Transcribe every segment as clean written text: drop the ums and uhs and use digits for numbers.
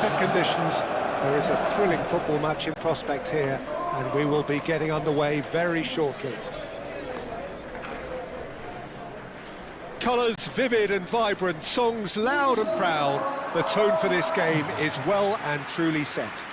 perfect conditions. There is a thrilling football match in prospect here, and we will be getting underway very shortly. Colours vivid and vibrant, songs loud and proud. The tone for this game is well and truly set.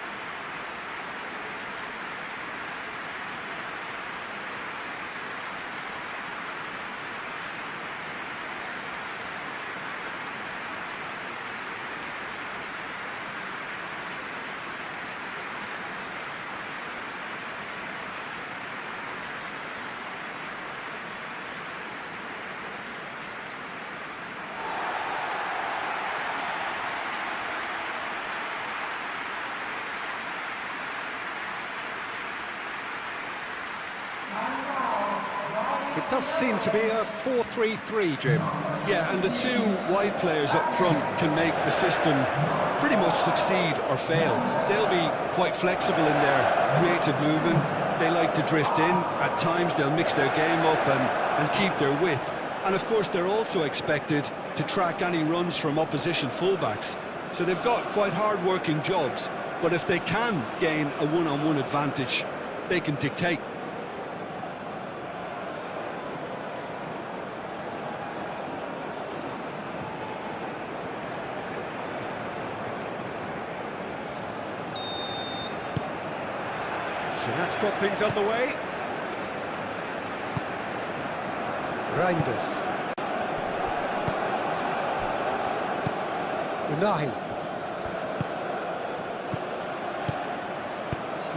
It does seem to be a 4-3-3, Jim. Yeah, and the two wide players up front can make the system pretty much succeed or fail. They'll be quite flexible in their creative movement. They like to drift in. At times they'll mix their game up and keep their width. And of course they're also expected to track any runs from opposition fullbacks. So they've got quite hard-working jobs, but if they can gain a one-on-one advantage, they can dictate. So that's got things underway. Reinders. Unahi.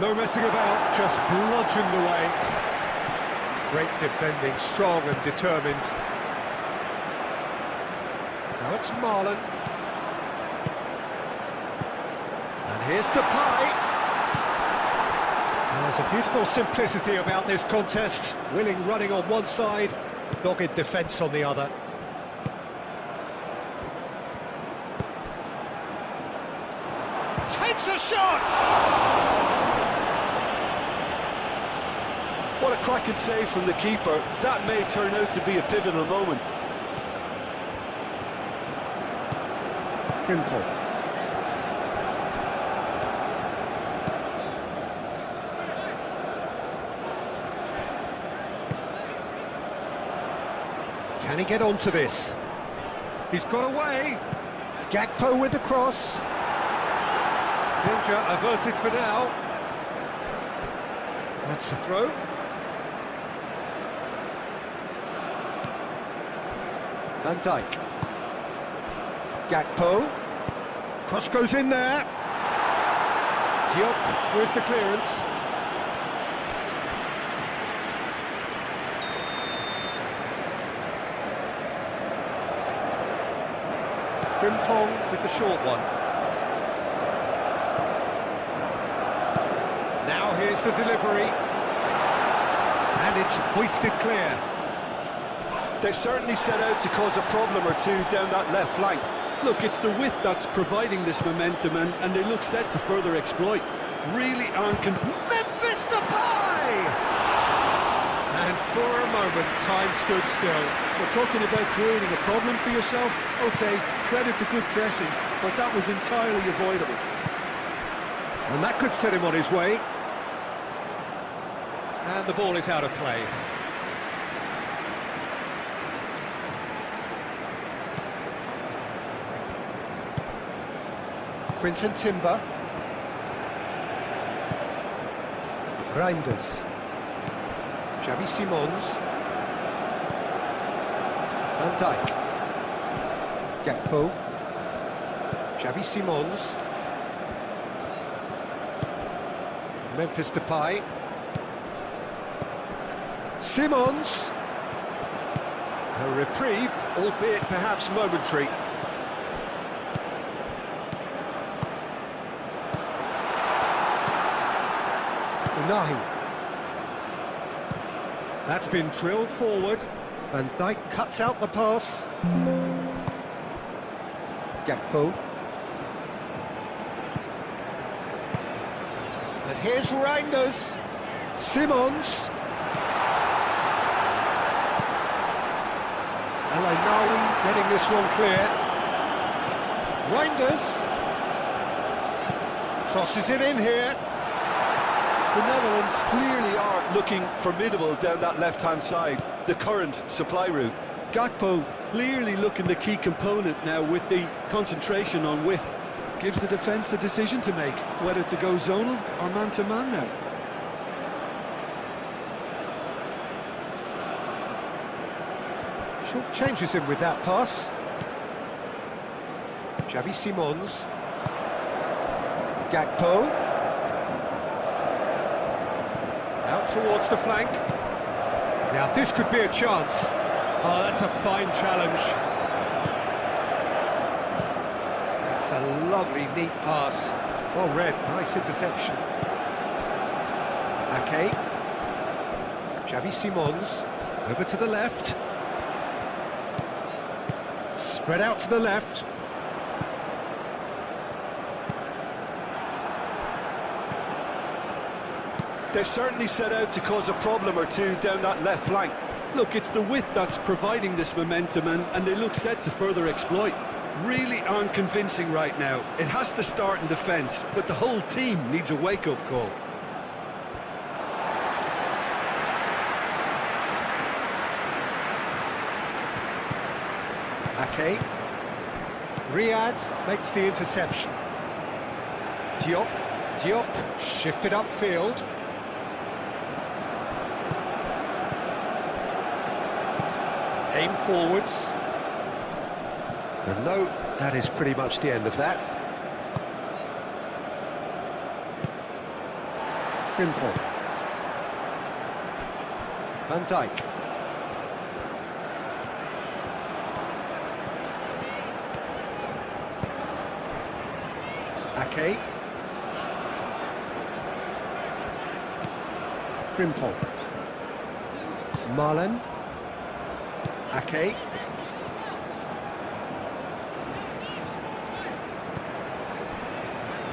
No messing about, just bludgeoned away. Great defending, strong and determined. Now it's Marlon. And here's Depay. There's a beautiful simplicity about this contest. Willing running on one side, dogged defence on the other. Takes a shot! What a cracking save from the keeper. That may turn out to be a pivotal moment. Frimpong. Can he get onto this? He's got away. Gakpo with the cross. Danger averted for now. That's the throw. Van Dijk. Gakpo. Cross goes in there. Diop with the clearance. Frimpong with the short one. Now here's the delivery. And it's hoisted clear. They've certainly set out to cause a problem or two down that left flank. Look, it's the width that's providing this momentum, and they look set to further exploit. Really aren't Memphis Depay! And for a moment, time stood still. We're talking about creating a problem for yourself? OK, credit to good pressing, but that was entirely avoidable. And that could set him on his way. And the ball is out of play. Quinton Timber. Reinders. Xavi Simons. Van Dijk. Gakpo. Xavi Simons. Memphis Depay. Simons. A reprieve, albeit perhaps momentary. Unahi. That's been drilled forward. Van Dijk cuts out the pass. Gakpo. And here's Reinders. Simons. Al-Ainawi getting this one clear. Reinders. Crosses it in here. The Netherlands clearly are looking formidable down that left-hand side, the current supply route. Gakpo clearly looking the key component now with the concentration on width. Gives the defence a decision to make, whether to go zonal or man-to-man now. Short changes him with that pass. Xavi Simons. Gakpo. Out towards the flank. Now this could be a chance. Oh, that's a fine challenge. That's a lovely, neat pass. Well read, nice interception. Ake. Xavi Simons. Over to the left. Spread out to the left. They've certainly set out to cause a problem or two down that left flank. Look, it's the width that's providing this momentum, and they look set to further exploit. Really aren't convincing right now. It has to start in defence, but the whole team needs a wake-up call. Ake. Riyad makes the interception. Diop shifted upfield. Aim forwards. And no, that is pretty much the end of that. Frimpong. Van Dijk. Ake. Frimpong. Marlen. Ake.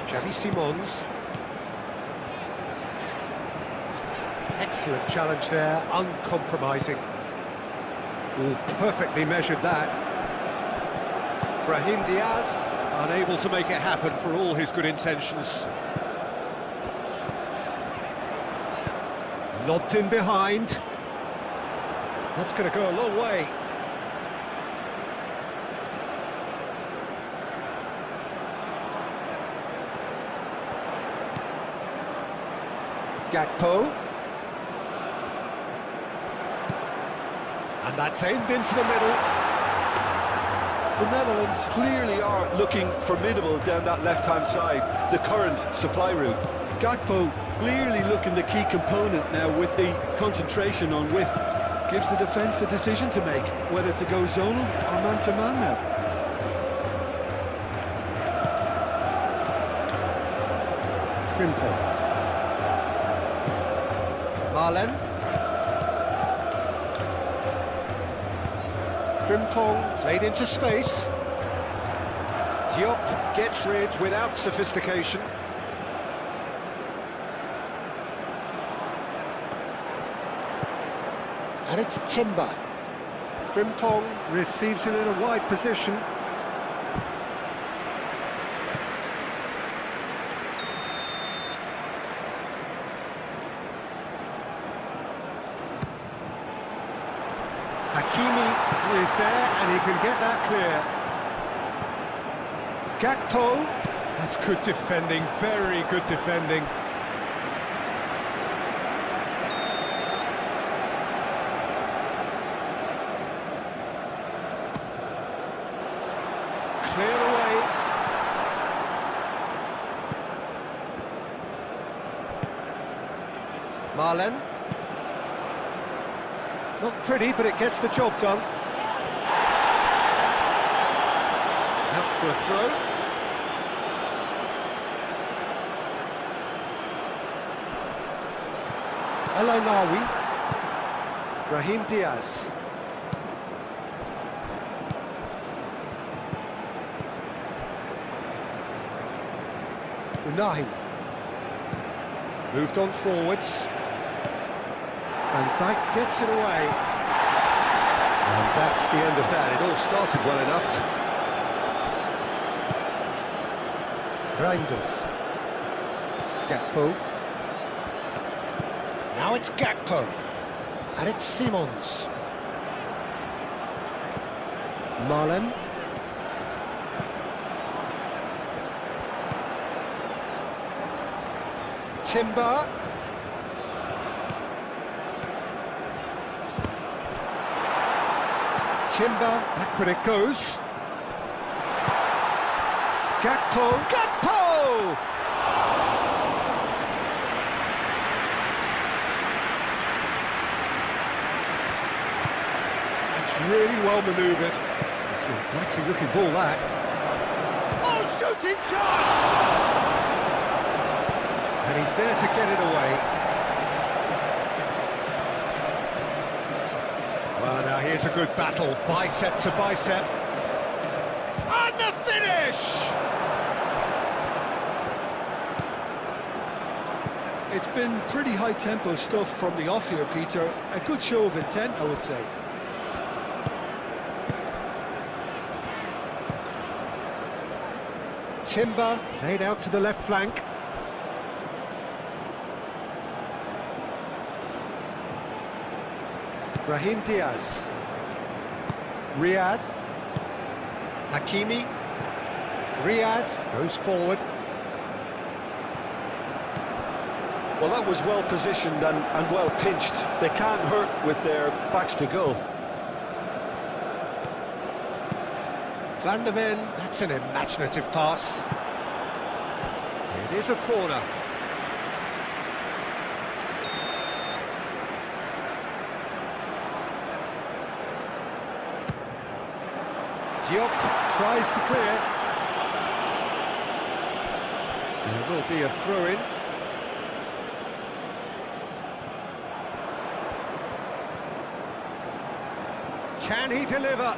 Xavi Simons. Excellent challenge there, uncompromising. All perfectly measured that. Brahim Diaz, unable to make it happen for all his good intentions. Lobbed in behind. That's going to go a long way. Gakpo. And that's aimed into the middle. The Netherlands clearly are looking formidable down that left-hand side, the current supply route. Gakpo clearly looking the key component now with the concentration on width. Gives the defence a decision to make, whether to go zonal or man-to-man now. Frimpong. Marlen. Frimpong played into space. Diop gets rid without sophistication. And it's Timber. Frimpong receives it in a wide position. Hakimi is there and he can get that clear. Gakpo, that's good defending, very good defending. Clear away. Marlen. Not pretty, but it gets the job done. Out for a throw. El Ainawi. Brahim Diaz. Unahi. Moved on forwards. Van Dijk gets it away. And that's the end of that. It all started well enough. Reinders. Gakpo. Now it's Gakpo. And it's Simons. Marlen. Timber. Timber, backward it goes. Gakpo. Gakpo! It's really well manoeuvred. It's a quite a looking ball, that. Oh, shooting chance! And he's there to get it away. Well, now here's a good battle, bicep to bicep. And the finish! It's been pretty high-tempo stuff from the off here, Peter. A good show of intent, I would say. Timber played out to the left flank. Brahim Diaz. Riyad. Hakimi. Riyad goes forward. Well, that was well positioned and well pinched. They can't hurt with their backs to goal. Van der Ven, that's an imaginative pass. It is a corner. Diop tries to clear. There will be a throw-in. Can he deliver?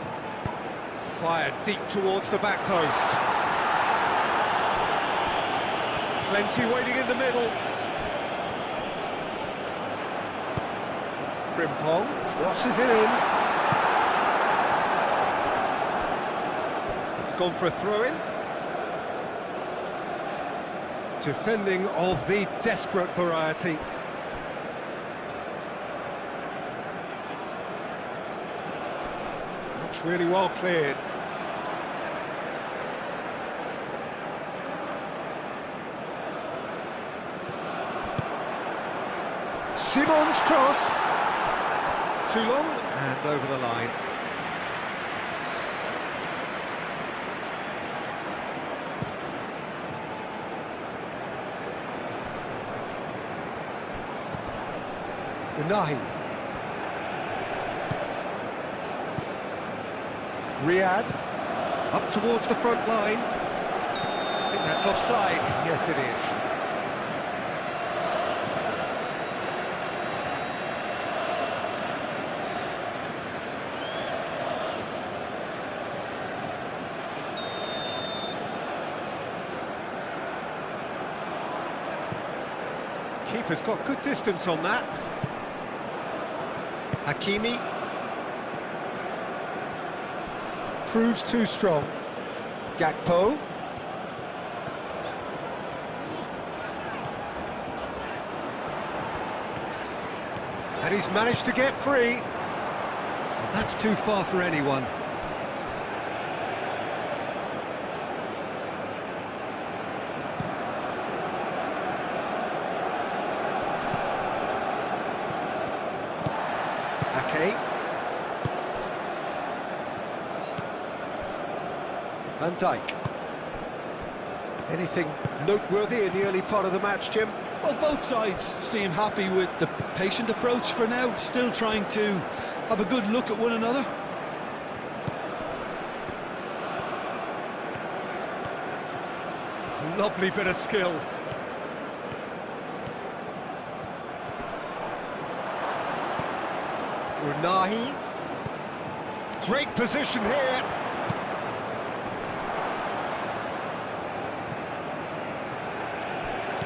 Fired deep towards the back post. Plenty waiting in the middle. Frimpong crosses it in. It's gone for a throw-in. Defending of the desperate variety. That's really well cleared. Simons cross. Too long and over the line. Unahi. Riyad. Up towards the front line. I think that's offside. Yes, it is. Keeper's got good distance on that. Hakimi. Proves too strong. Gakpo. And he's managed to get free. But that's too far for anyone. Okay. Van Dijk. Anything noteworthy in the early part of the match, Jim? Well, both sides seem happy with the patient approach for now, still trying to have a good look at one another. Lovely bit of skill. Unahi. Great position here.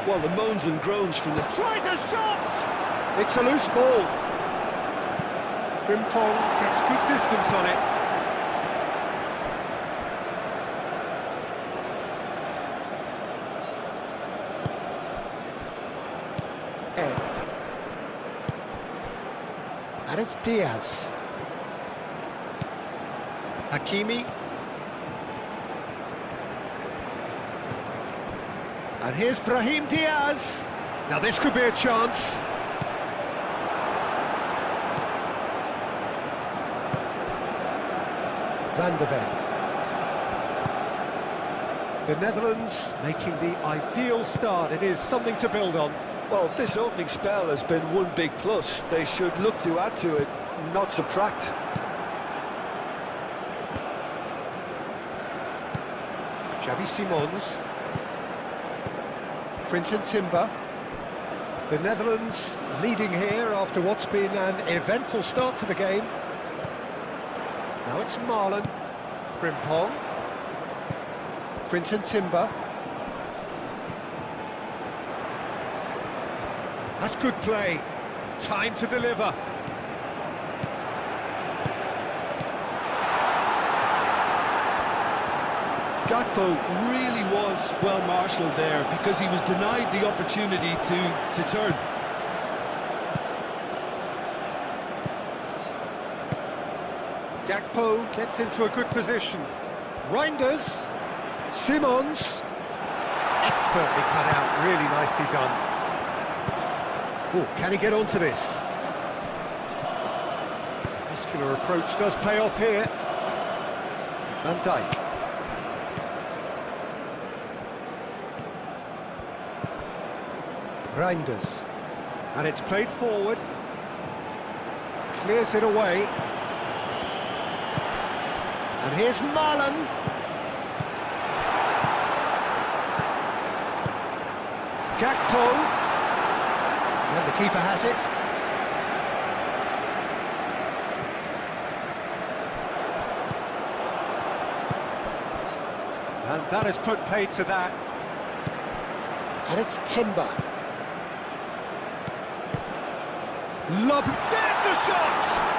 Well, the moans and groans from the... Tries a shot! It's a loose ball. Frimpong gets good distance on it. And it's Diaz. Hakimi. And here's Brahim Diaz. Now this could be a chance. Van de Ven. The Netherlands making the ideal start. It is something to build on. Well, this opening spell has been one big plus. They should look to add to it, not subtract. Xavi Simons. Quinten Timber. The Netherlands leading here after what's been an eventful start to the game. Now it's Marlon. Frimpong. Quinten Timber. That's good play. Time to deliver. Gakpo really was well marshalled there because he was denied the opportunity to turn. Gakpo gets into a good position. Reinders. Simons. Expertly cut out, really nicely done. Oh, can he get onto this? Muscular approach does pay off here. Van Dijk. Reinders. And it's played forward. Clears it away. And here's Marlon. Gakpo. And the keeper has it. And that has put paid to that. And it's Timber. Lob. There's the shot!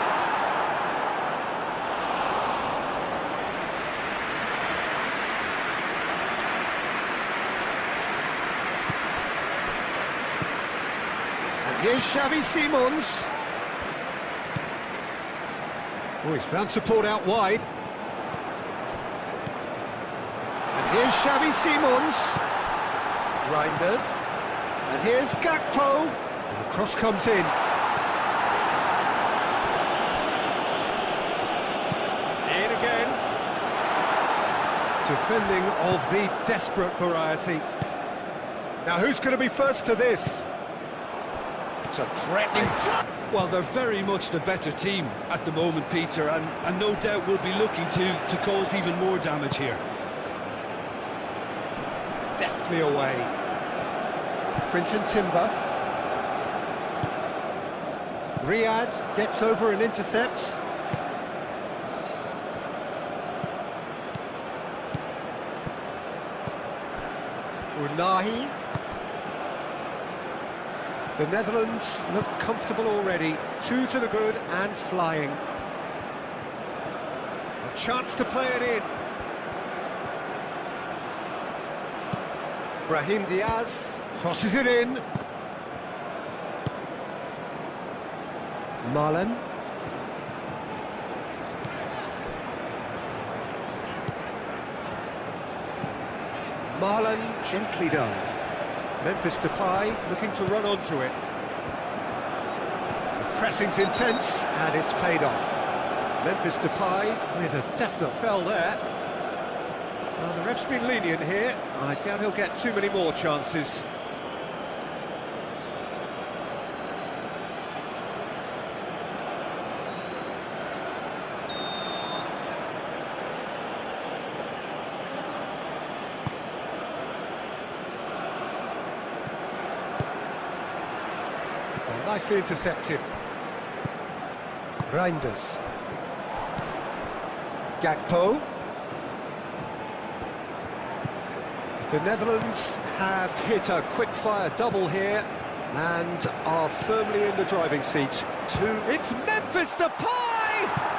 Here's Xavi Simons. Oh, he's found support out wide. And here's Xavi Simons. Reinders. And here's Gakpo. And the cross comes in. In again. Defending of the desperate variety. Now, who's going to be first to this? A threatening. Well, they're very much the better team at the moment, Peter, and no doubt will be looking to cause even more damage here. Deftly away. Quinten Timber. Riyad gets over and intercepts. Unahi. The Netherlands look comfortable already. 2 to the good and flying. A chance to play it in. Brahim Diaz crosses it in. Marlon. Marlon, gently done. Memphis Depay looking to run onto it. The pressing's intense and it's paid off. Memphis Depay with a definite foul there. Well, the ref's been lenient here. I doubt he'll get too many more chances. Nicely intercepted. Reinders. Gakpo. The Netherlands have hit a quick-fire double here and are firmly in the driving seat. It's Memphis Depay!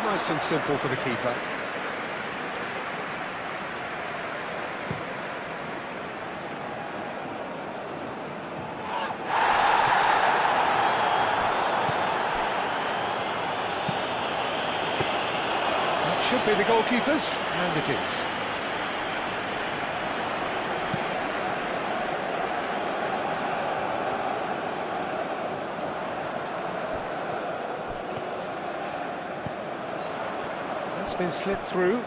nice and simple for the keeper. That should be the goalkeeper's, and it is. It's been slipped through.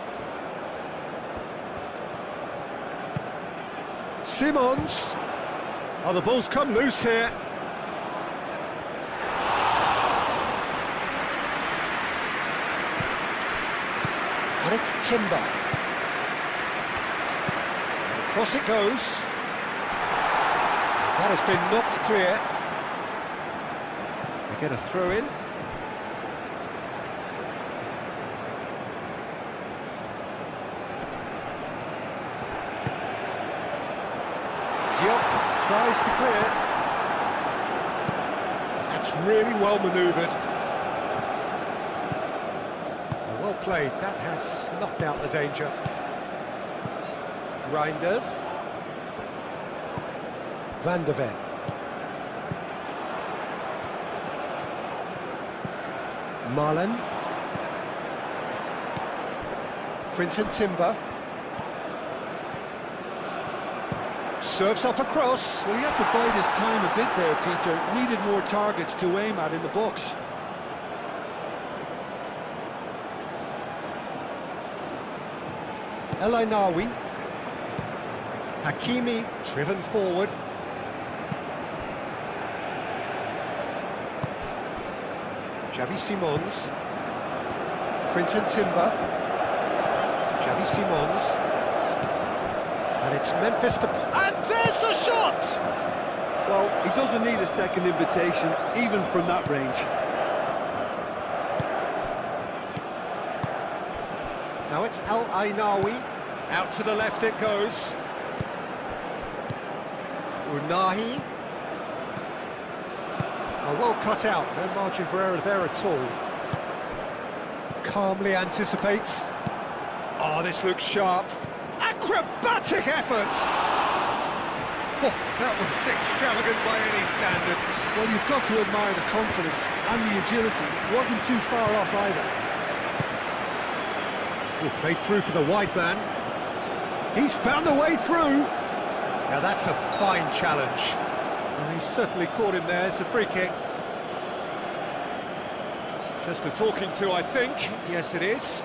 Simons. Oh, the ball's come loose here. And it's Timber. Across it goes. That has been knocked clear. We get a throw in. Diop tries to clear. That's really well manoeuvred. Well played, that has snuffed out the danger. Reinders. Van der Ven. Marlen. Quinton Timber. Serves up across. Well, he had to bide his time a bit there, Peter. Needed more targets to aim at in the box. El Ainawi. Hakimi driven forward. Xavi Simons. Quinton Timber. Xavi Simons. And it's Memphis to... And there's the shot! Well, he doesn't need a second invitation, even from that range. Now it's El Ainawi. Out to the left it goes. Unahi. Oh, well cut out, no margin for error there at all. Calmly anticipates. Oh, this looks sharp. Acrobatic effort! Oh, that was extravagant by any standard. Well, you've got to admire the confidence and the agility. It wasn't too far off either. Oh, played through for the wide man. He's found a way through. Now that's a fine challenge. And he certainly caught him there. It's a free kick. Just a talking to, I think. Yes, it is.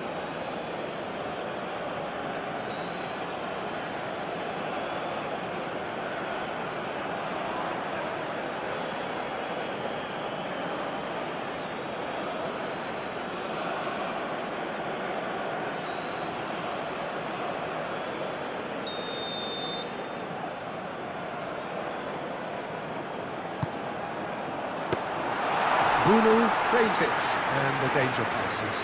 Bruno claims it, and the danger passes.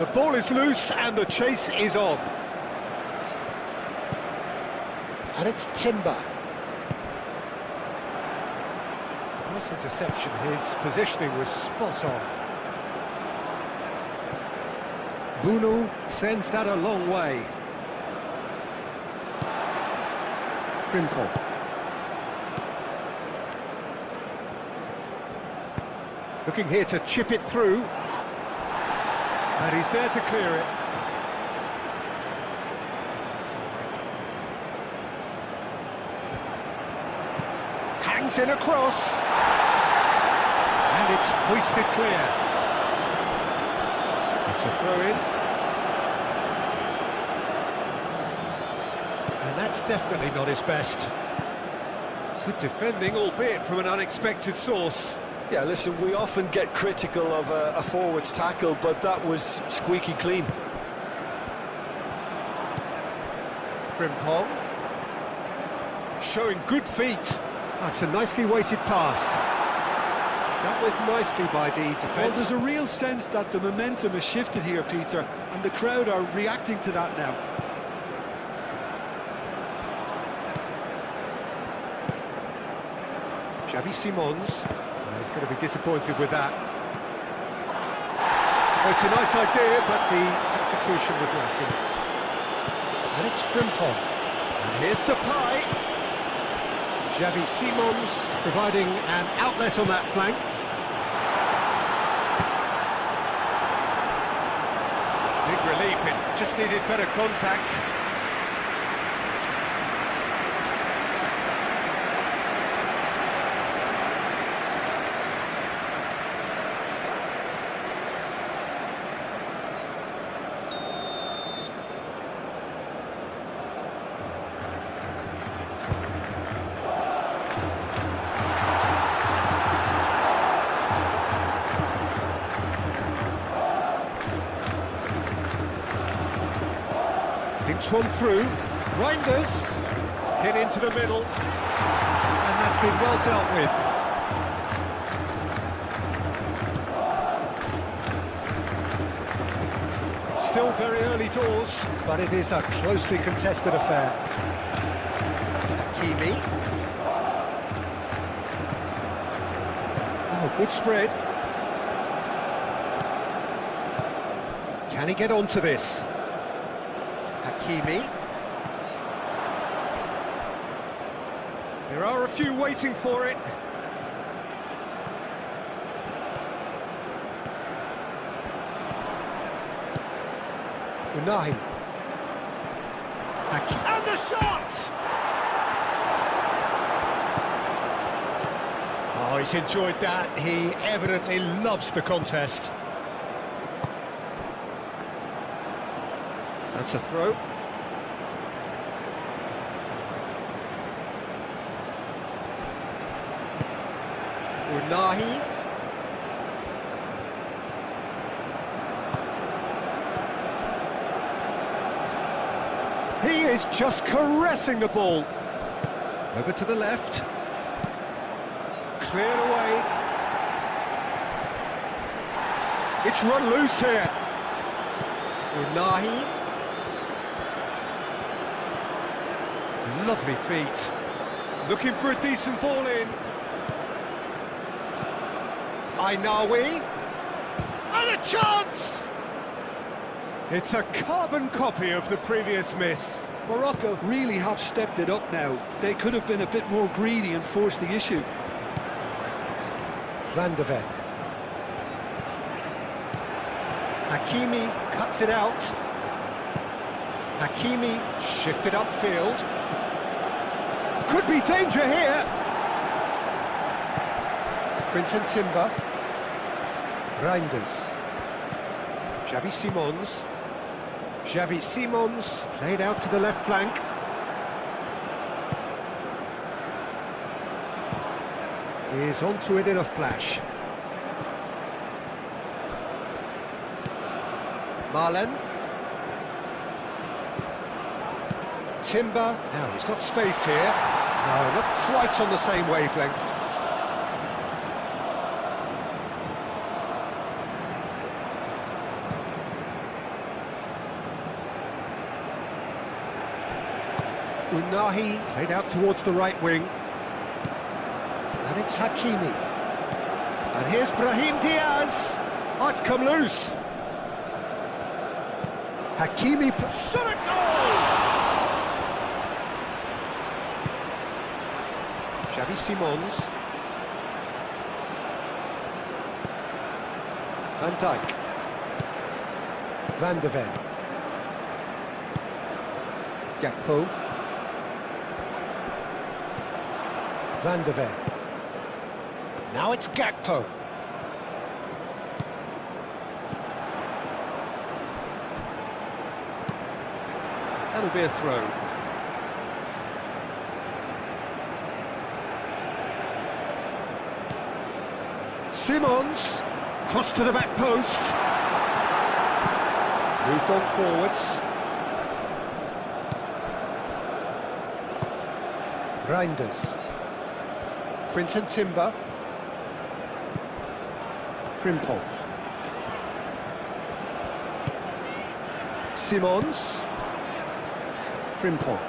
The ball is loose, and the chase is on. And it's Timber. Nice interception, his positioning was spot on. Bruno sends that a long way. Frimpong. Looking here to chip it through. And he's there to clear it. Hangs in across. And it's hoisted clear. It's a throw-in. And that's definitely not his best. Good defending, albeit from an unexpected source. Yeah, listen, we often get critical of a forward's tackle, but that was squeaky clean. Frimpong. Showing good feet. That's a nicely weighted pass. Dealt with nicely by the defence. Well, there's a real sense that the momentum has shifted here, Peter, and the crowd are reacting to that now. Xavi Simons. He's going to be disappointed with that. Well, it's a nice idea, but the execution was lacking. And it's Frimpong. And here's Depay. Xavi Simons providing an outlet on that flank. Big relief, it just needed better contact. Thinks one through, Reinders, hit into the middle, and that's been well dealt with. Still very early doors, but it is a closely contested affair. Hakimi. Oh, good spread. Can he get onto this? Hakimi. There are a few waiting for it. Unai. And the shot! Oh, he's enjoyed that. He evidently loves the contest. That's a throw. Unai. He is just caressing the ball. Over to the left. Cleared away. It's run loose here. Unai. Lovely feet. Looking for a decent ball in. Ainawi. And a chance! It's a carbon copy of the previous miss. Morocco really have stepped it up now. They could have been a bit more greedy and forced the issue. Van de Ven. Hakimi cuts it out. Hakimi shifted upfield. Could be danger here. Quinten Timber. Reinders. Xavi Simons. Xavi Simons played out to the left flank. Is onto it in a flash. Marlen. Timber. Now he's got space here. No, not quite on the same wavelength. Unai played out towards the right wing. And it's Hakimi. And here's Brahim Diaz. Oh, it's come loose. Hakimi shot a goal! Xavi Simons. Van Dijk. Van de Ven. Gakpo. Van de Ven. Now it's Gakpo. That'll be a throw. Simons, cross to the back post. Moved on forwards. Reinders. Quinten Timber. Frimpong. Simons. Frimpong.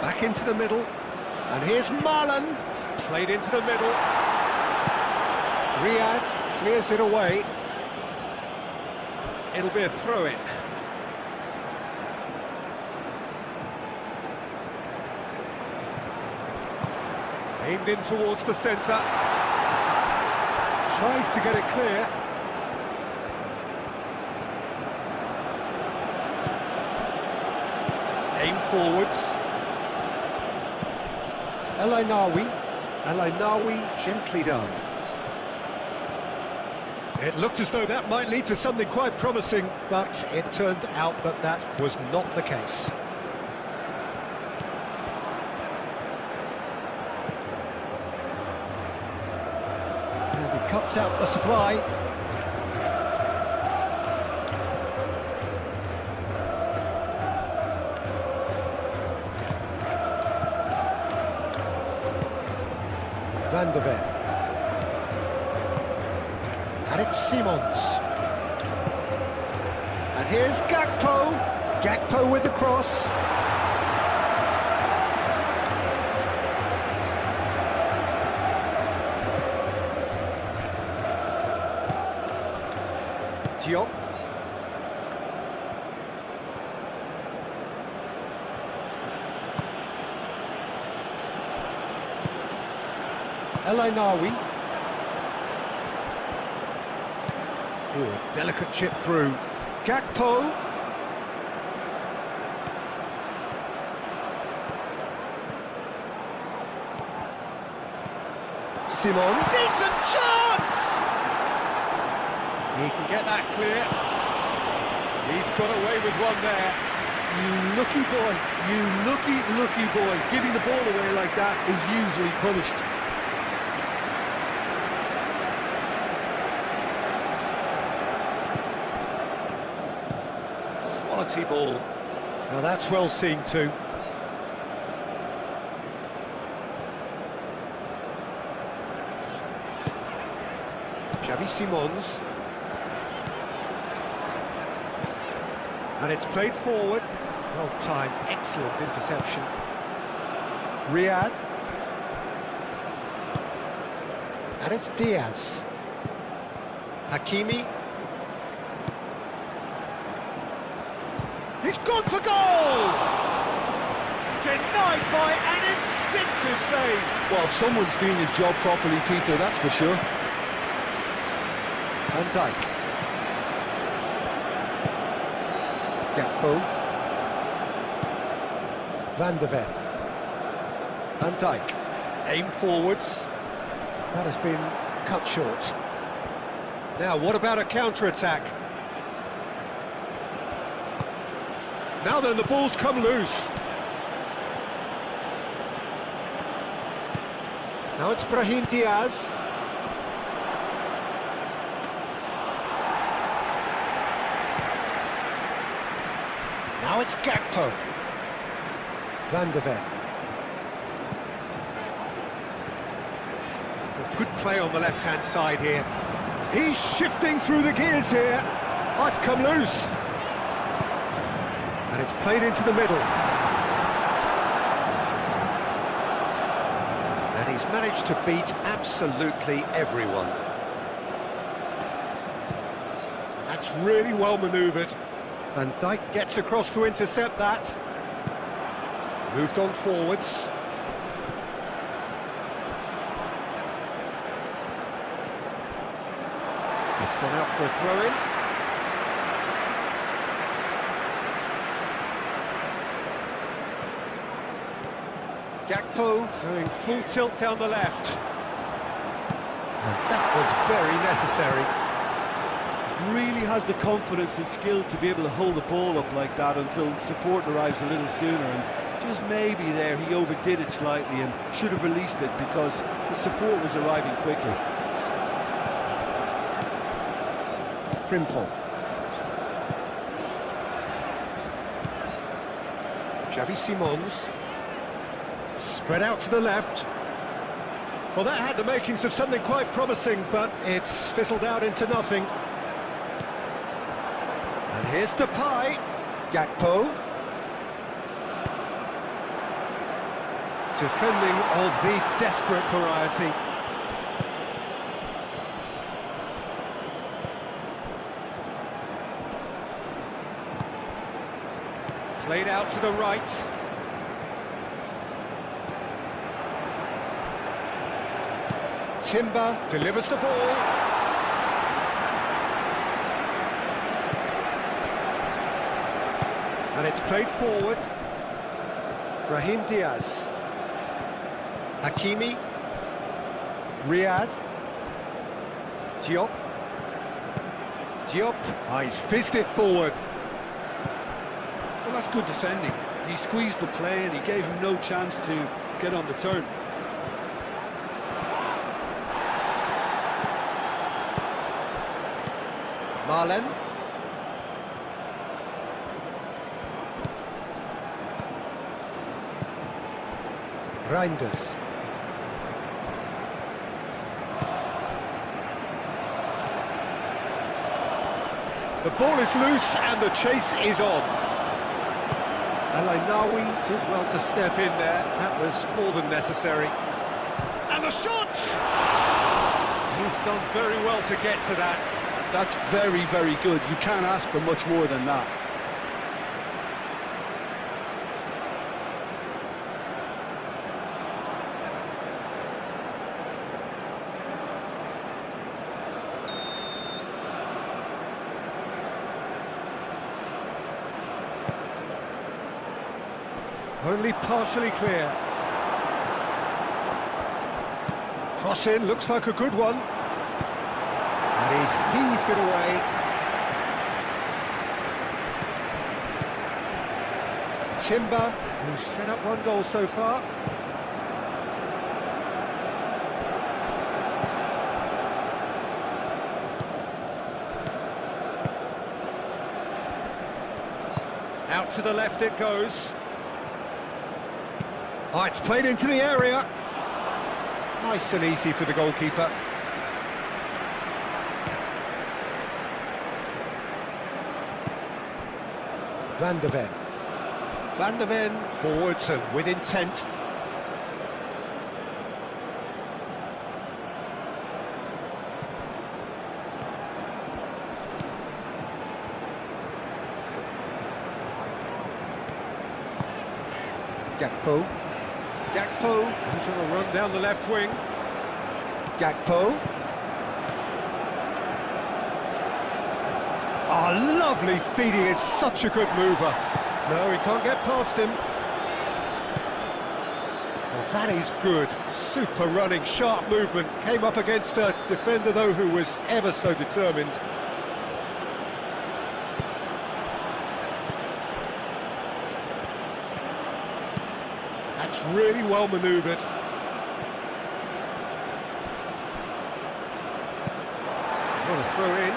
Back into the middle. And here's Marlon. Played into the middle. Riyad clears it away. It'll be a throw-in. Aimed in towards the centre. Tries to get it clear. Aim forwards. El Ainawi gently done. It looked as though that might lead to something quite promising, but it turned out that that was not the case. And he cuts out the supply. Van de Ven. And it's Simons. And here's Gakpo. Gakpo with the cross. Diop. El Ainawi. Delicate chip through. Gakpo. Simon. Decent chance! He can get that clear. He's got away with one there. You lucky boy, you lucky boy. Giving the ball away like that is usually punished. Quality ball. Now that's well seen too. Xavi Simons. And it's played forward. Well timed, excellent interception. Riyad. And it's Diaz. Hakimi. He's gone for goal! Denied by an instinctive save. Well, someone's doing his job properly, Peter, that's for sure. Van Dijk. Gakpo. Van de Ven. Van Dijk. Aim forwards. That has been cut short. Now, what about a counter-attack? Now then, the ball's come loose. Now it's Brahim Diaz. Now it's Gakpo. Van de Ven. Good play on the left-hand side here. He's shifting through the gears here. Oh, it's come loose. And it's played into the middle. And he's managed to beat absolutely everyone. That's really well manoeuvred. Van Dijk gets across to intercept that. Moved on forwards. It's gone out for a throw-in. Gakpo going full tilt down the left. And that was very necessary. Really has the confidence and skill to be able to hold the ball up like that until support arrives a little sooner, and just maybe there he overdid it slightly and should have released it because the support was arriving quickly. Frimpong. Xavi Simons. Spread out to the left. Well, that had the makings of something quite promising, but it's fizzled out into nothing. And here's Depay. Gakpo. Defending of the desperate variety. Played out to the right. Timber delivers the ball. And it's played forward. Brahim Diaz. Hakimi. Riyad. Diop. Ah, he's fizzed it forward. Well, that's good defending. He squeezed the play and he gave him no chance to get on the turn. Marlen. Reinders. The ball is loose and the chase is on. Alainawi did well to step in there. That was more than necessary. And the shot! He's done very well to get to that. That's very, very good. You can't ask for much more than that. Only partially clear. Cross in, looks like a good one. And he's heaved it away. Timber, who's set up one goal so far. Out to the left it goes. Oh, it's played into the area. Nice and easy for the goalkeeper. Van der Ven. Van der Ven forwards and with intent. Gakpo. Gakpo goes on a run down the left wing. Gakpo. Oh, lovely feeding, is such a good mover. No, he can't get past him. Well, that is good. Super running, sharp movement. Came up against a defender, though, who was ever so determined. That's really well manoeuvred. What a throw in.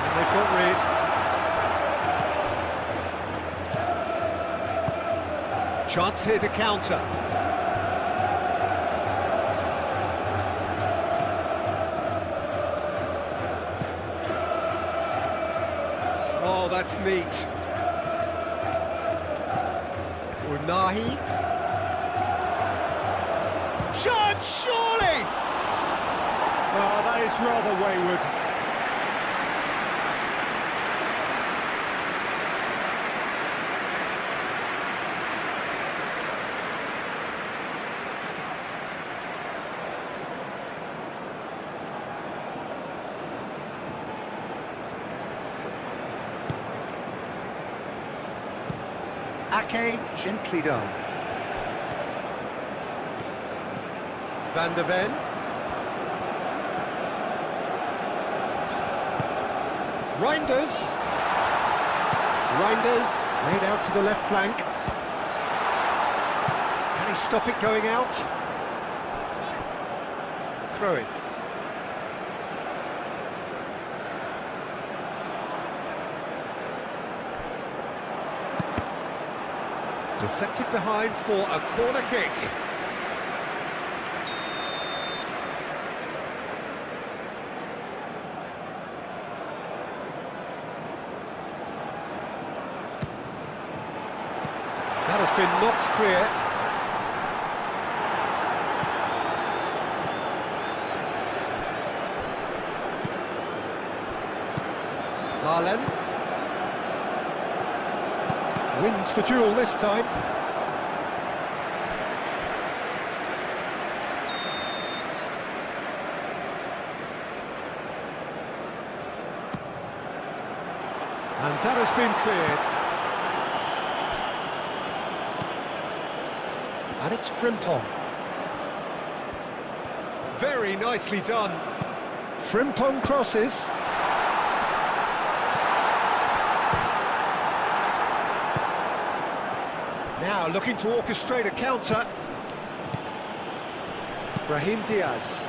And they've got rid. Chance here to counter. Oh, that's neat. Unahi. Shot, surely! Oh, that is rather wayward. Ake, gently done. Van der Ven. Reinders. Reinders, laid out to the left flank. Can he stop it going out? Throw it. Deflected behind for a corner kick. That has been knocked clear. Marlen wins the duel this time. And that has been cleared. And it's Frimpong. Very nicely done. Frimpong crosses. Now looking to orchestrate a counter. Brahim Diaz.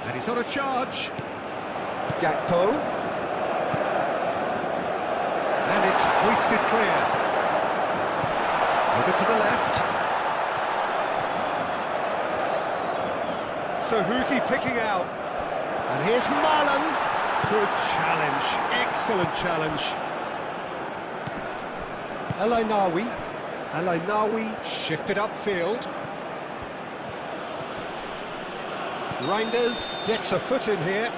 And he's on a charge. Gakpo. And it's hoisted clear. Over to the left. So who's he picking out? And here's Marlen. Good challenge, excellent challenge. El Ainaoui shifted upfield. Reinders gets a foot in here.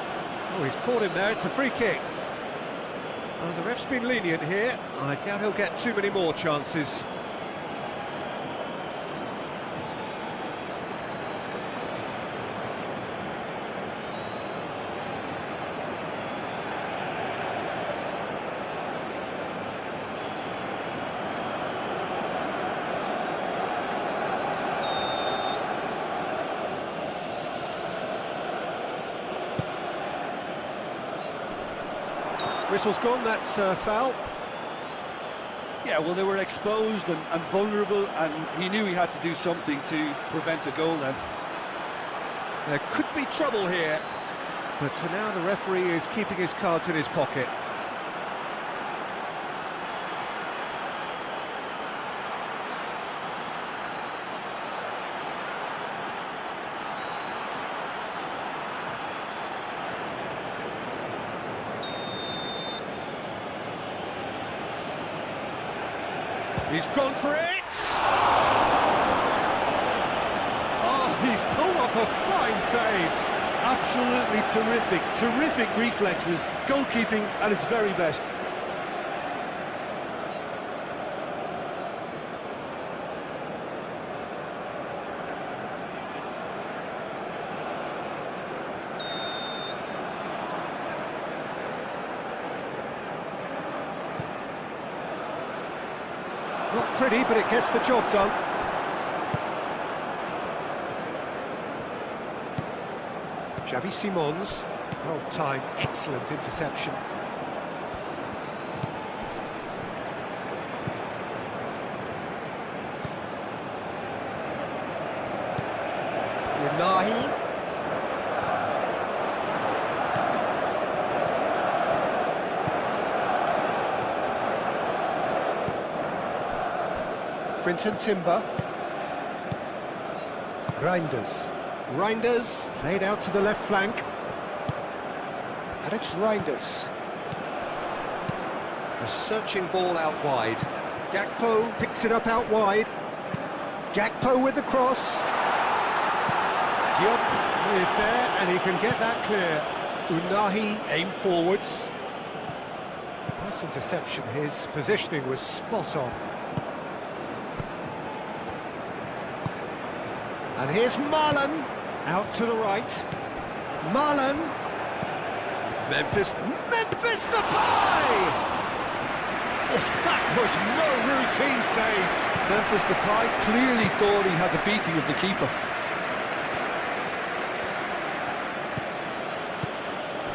Oh, he's caught him there, it's a free kick. The ref's been lenient here. I doubt he'll get too many more chances. Whistle's gone, that's foul. Yeah, well, they were exposed and vulnerable, and he knew he had to do something to prevent a goal then. There could be trouble here, but for now the referee is keeping his cards in his pocket. He's gone for it! Oh, he's pulled off a fine save. Absolutely terrific reflexes, goalkeeping at its very best. Not pretty, but it gets the job done. Xavi Simons, well-timed, excellent interception. Unahi. Quinton Timber. Reinders played out to the left flank. And it's Reinders. A searching ball out wide. Gakpo picks it up out wide. Gakpo with the cross. Diop is there and he can get that clear. Unahi aimed forwards. Nice interception, his positioning was spot on. And here's Marlen, out to the right. Marlen. Memphis Depay! Oh, that was no routine save. Memphis Depay clearly thought he had the beating of the keeper.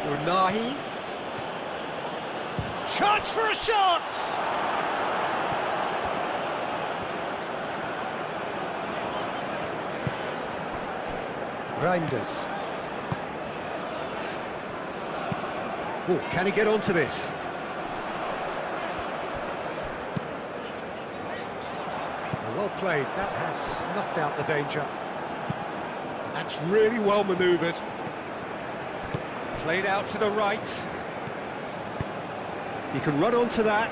Unahi. Chance for a shot! Reinders. Oh, can he get onto this? Well played, that has snuffed out the danger. That's really well manoeuvred. Played out to the right. He can run onto that.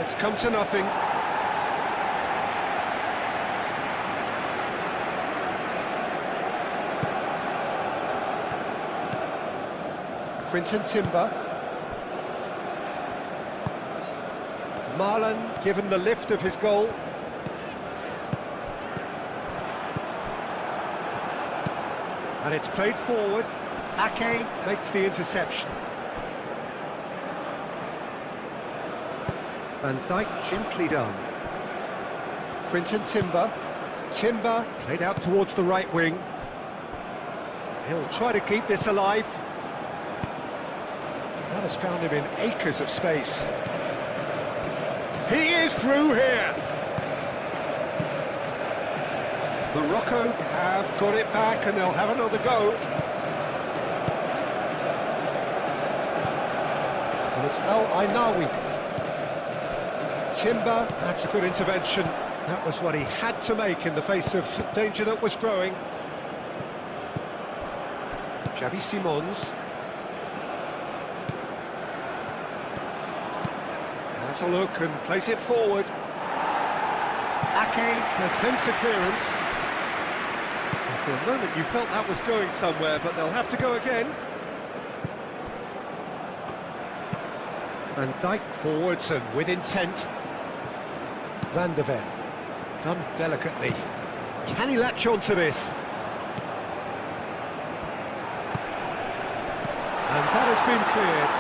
It's come to nothing. Quinton Timber. Marlon given the lift of his goal. And it's played forward. Ake makes the interception. Van Dijk gently done. Quinton Timber. Timber played out towards the right wing. He'll try to keep this alive. That has found him in acres of space. He is through here. Morocco have got it back and they'll have another go. And it's El Ainawi. Timber, that's a good intervention. That was what he had to make in the face of danger that was growing. Xavi Simons. Has a look and plays it forward. Ake attempts a clearance. And for a moment you felt that was going somewhere, but they'll have to go again. Van Dijk forwards and with intent. Van der Ven, done delicately. Can he latch onto this? And that has been cleared.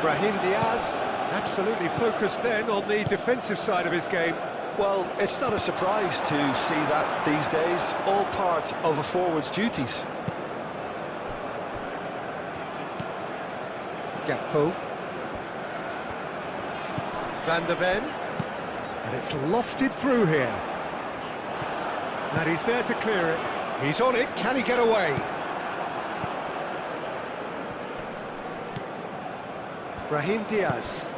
Brahim Diaz, absolutely focused then on the defensive side of his game. Well, it's not a surprise to see that these days, all part of a forward's duties. Gakpo. Van der Ven. And it's lofted through here. And he's there to clear it. He's on it, can he get away? Brahim Diaz.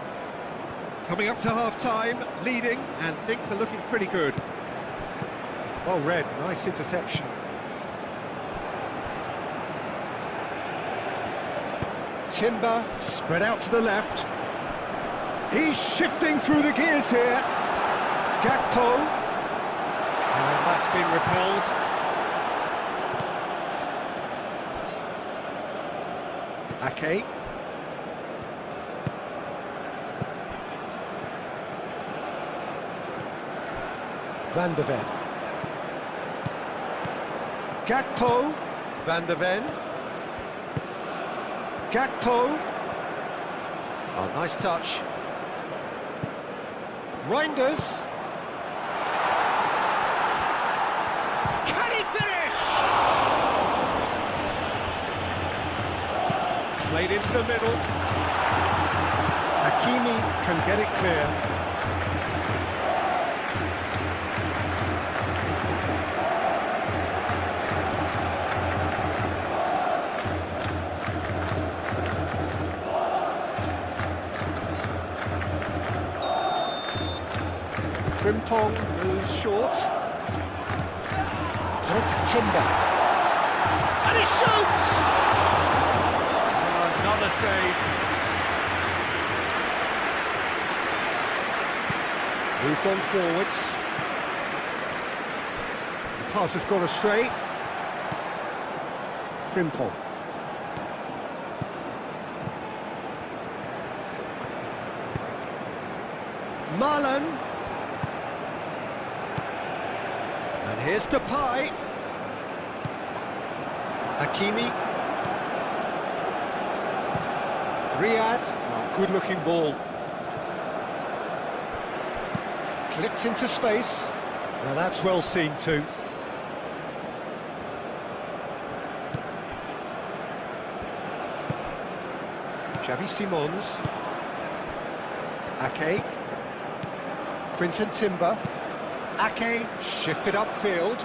Coming up to half-time, leading, and things are looking pretty good. Well read, nice interception. Timber, spread out to the left. He's shifting through the gears here. Gakpo. And that's been repelled. Ake. Van der Ven. Gakpo. Van der Ven. Gakpo. Oh, nice touch. Reinders. Can he finish? Played into the middle. Hakimi can get it clear. Frimpong moves short. And it's Timber. And he shoots! Oh, another save. Moved on forwards. The pass has gone astray. Frimpong. Marlon. And here's Depay. Hakimi. Riyad. Oh, good-looking ball. Clipped into space. Now that's well seen too. Xavi Simons. Ake. Quinton Timber. Ake shifted upfield.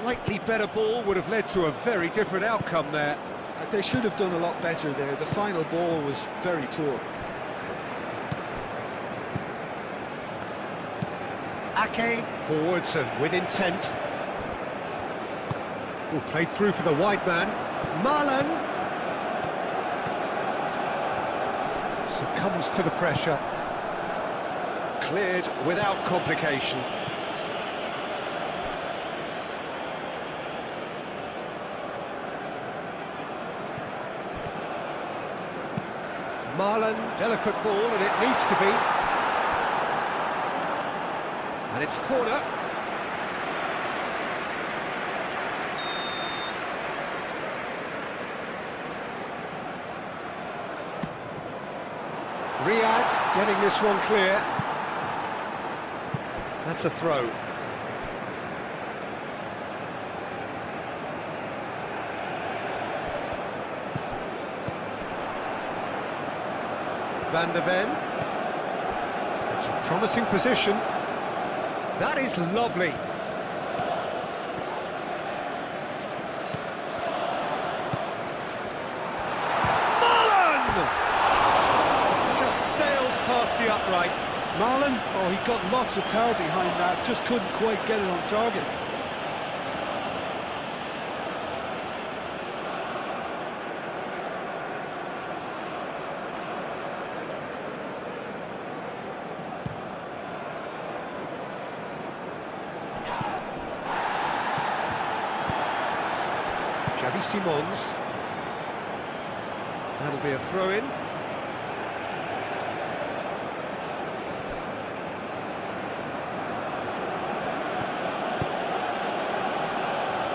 slightly better ball would have led to a very different outcome there. They should have done a lot better there. The final ball was very poor. Ake forwards and with intent. Will play through for the wide man. Marlon succumbs to the pressure. Cleared without complication. Marlon, delicate ball, and it needs to be. And it's corner. Riyad getting this one clear. That's a throw. Van der Ven. It's a promising position. That is lovely. Marlon! Just sails past the upright. Marlon, oh, he got lots of power behind that, just couldn't quite get it on target. Xavi Simons. That'll be a throw-in.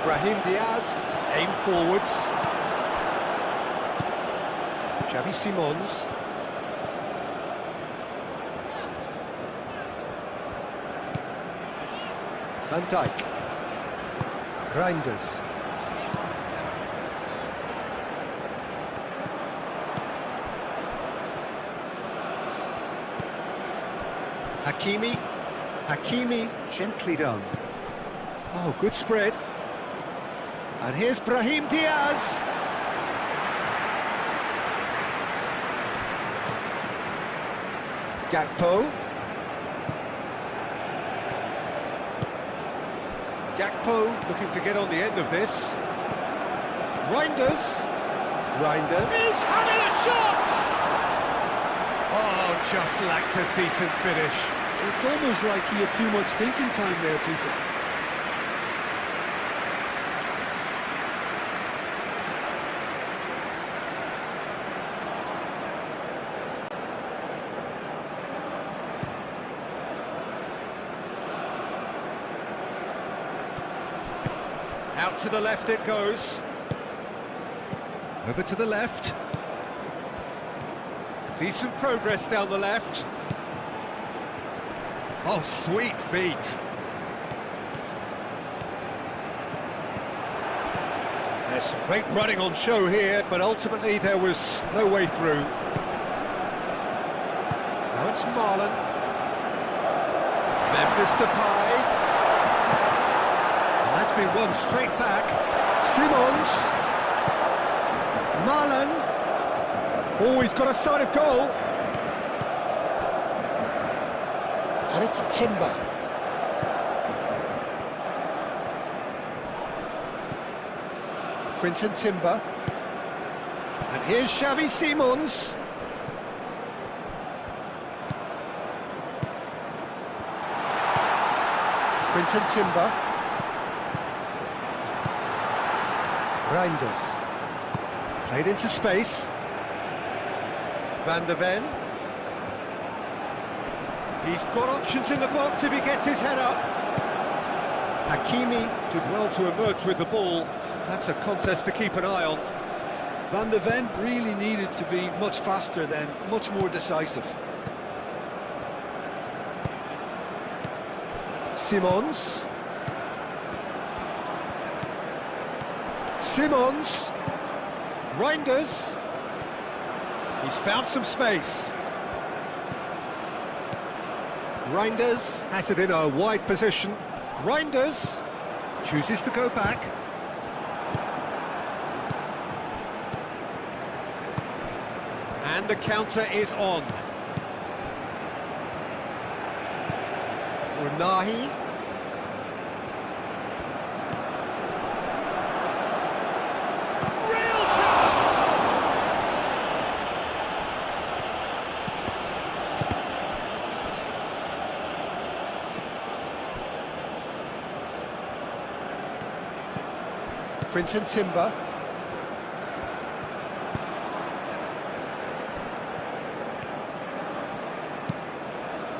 Brahim Diaz, aim forwards. Xavi Simons. Van Dijk. Reinders. Hakimi, gently done. Oh, good spread. And here's Brahim Diaz. Gakpo. Gakpo looking to get on the end of this. Reinders. He's having a shot! Oh, just lacked a decent finish. It's almost like he had too much thinking time there, Peter. Out to the left it goes. Over to the left. Decent progress down the left. Oh, sweet feet. There's some great running on show here, but ultimately there was no way through. Now it's Marlon. Memphis Depay. And that's been won straight back. Simons. Marlon. Oh, he's got a sight of goal. And it's Timber. Quinton Timber. And here's Xavi Simons. Quinton Timber. Reinders. Played into space. Van der Ven. He's got options in the box if he gets his head up. Hakimi did well to emerge with the ball. That's a contest to keep an eye on. Van der Ven really needed to be much faster then, much more decisive. Simons. Reinders. He's found some space. Reinders has it in a wide position. Reinders. Chooses to go back. And the counter is on. Unahi. Real chance! Quinton Timber.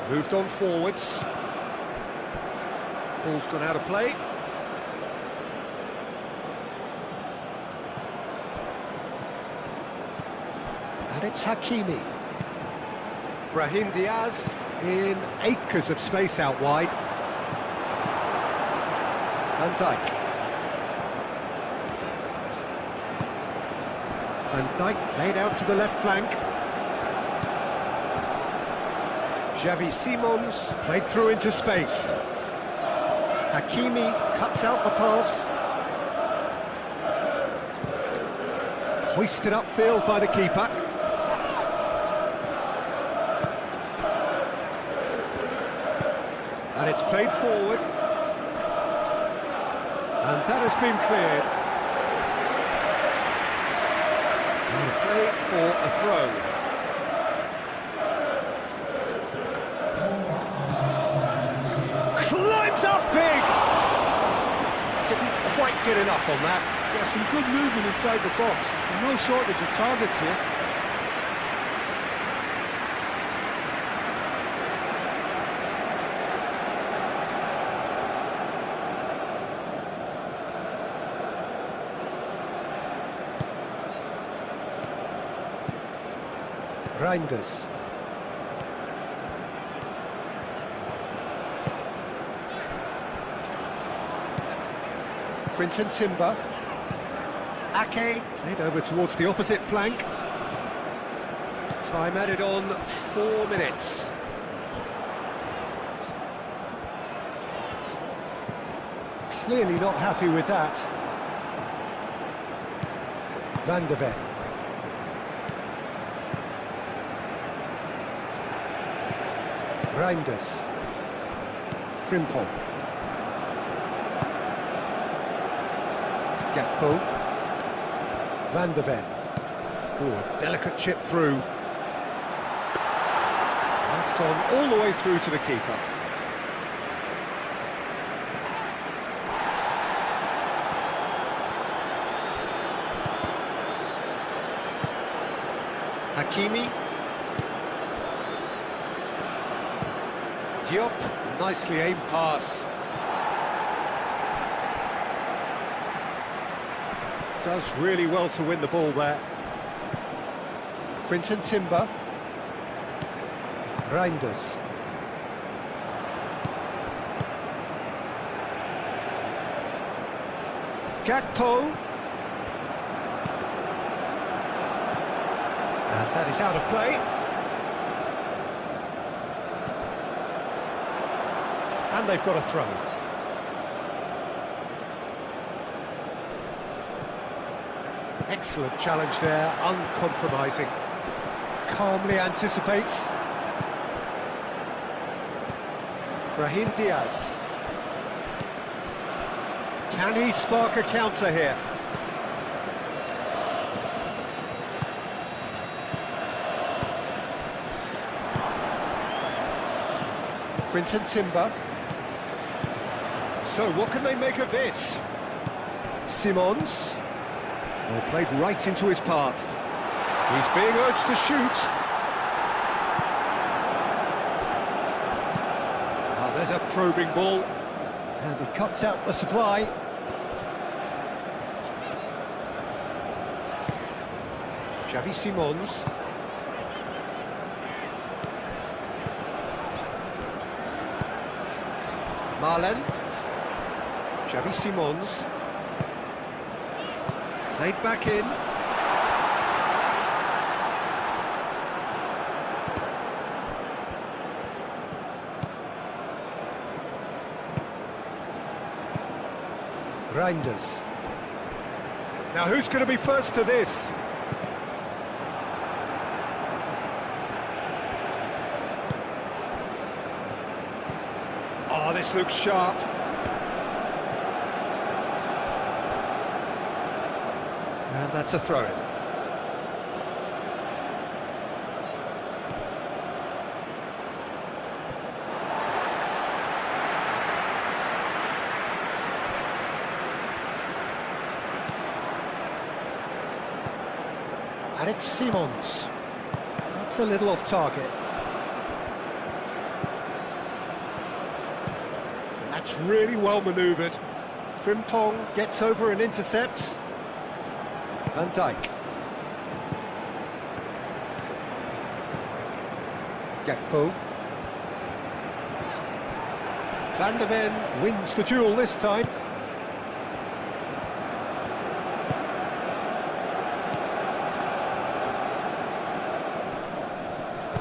Moved on forwards. Ball's gone out of play. And it's Hakimi. Brahim Diaz in acres of space out wide. Van Dijk. Van Dijk laid out to the left flank. Xavi Simons played through into space. Hakimi cuts out the pass. Hoisted upfield by the keeper. And it's played forward. And that has been cleared. And play for a throw. Climbs up big! Didn't quite get enough on that. Yeah, some good movement inside the box. No shortage of targets here. Reinders. Quinton Timber. Ake played over towards the opposite flank. Time added on 4 minutes. Clearly not happy with that. Van de Ven. Reinders. Frimpong. Gakpo. Van de Ven. Oh, delicate chip through. That's gone all the way through to the keeper. Hakimi. Diop, nicely aimed pass. Does really well to win the ball there. Quinton Timber. Reinders. Gakpo. And that is out of play. And they've got a throw. Excellent challenge there, uncompromising. Calmly anticipates. Brahim Diaz. Can he spark a counter here? Quinton Timber. So what can they make of this? Simons. Well, played right into his path. He's being urged to shoot. Oh, there's a probing ball. And he cuts out the supply. Xavi Simons. Marlen. Xavi Simons. Played back in. Reinders. Now who's going to be first to this? Oh, this looks sharp. And that's a throw-in. And it's Simons. That's a little off target. And that's really well manoeuvred. Frimpong gets over and intercepts. Van Dijk. Gakpo. Van de Ven wins the duel this time.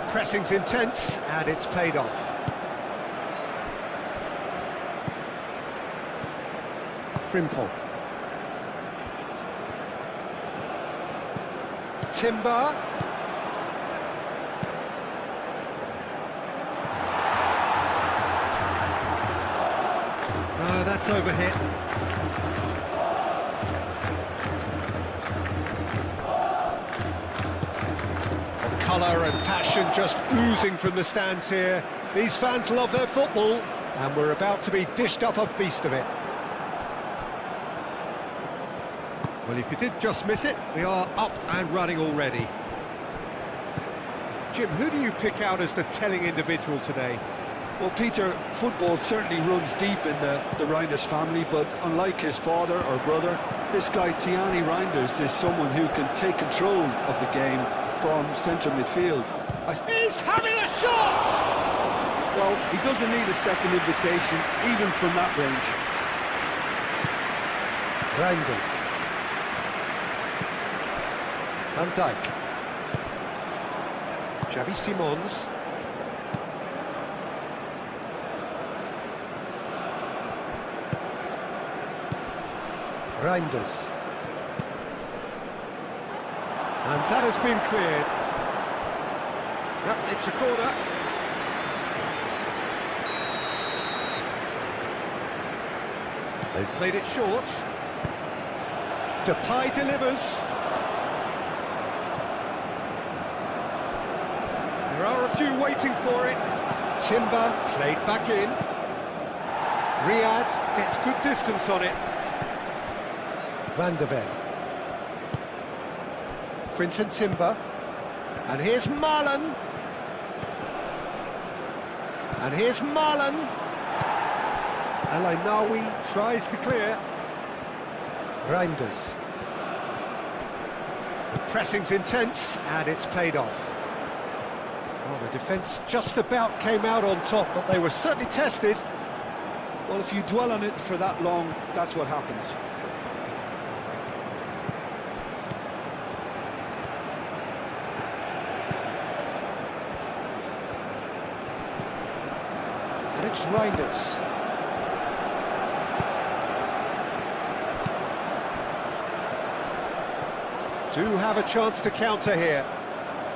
Pressing's intense, and it's paid off. Frimpong. Timber. Oh, that's overhit. Colour and passion just oozing from the stands here. These fans love their football, and we're about to be dished up a feast of it. Well, if you did just miss it, we are up and running already. Jim, who do you pick out as the telling individual today? Well, Peter, football certainly runs deep in the Reinders family, but unlike his father or brother, this guy Tiani Reinders is someone who can take control of the game from centre midfield. He's having a shot! Well, he doesn't need a second invitation, even from that range. Reinders. Van Dijk. Xavi Simons. Reinders. And that has been cleared. Yep, it's a corner. They've played it short. Depay delivers. There are a few waiting for it. Timber played back in. Riyad gets good distance on it. Van de Ven. Quinton Timber. And here's Marlon. And here's Marlon. Alainawi tries to clear. Reinders. The pressing's intense, and it's paid off. Well, the defence just about came out on top, but they were certainly tested. Well, if you dwell on it for that long, that's what happens. And it's Reinders. Do have a chance to counter here.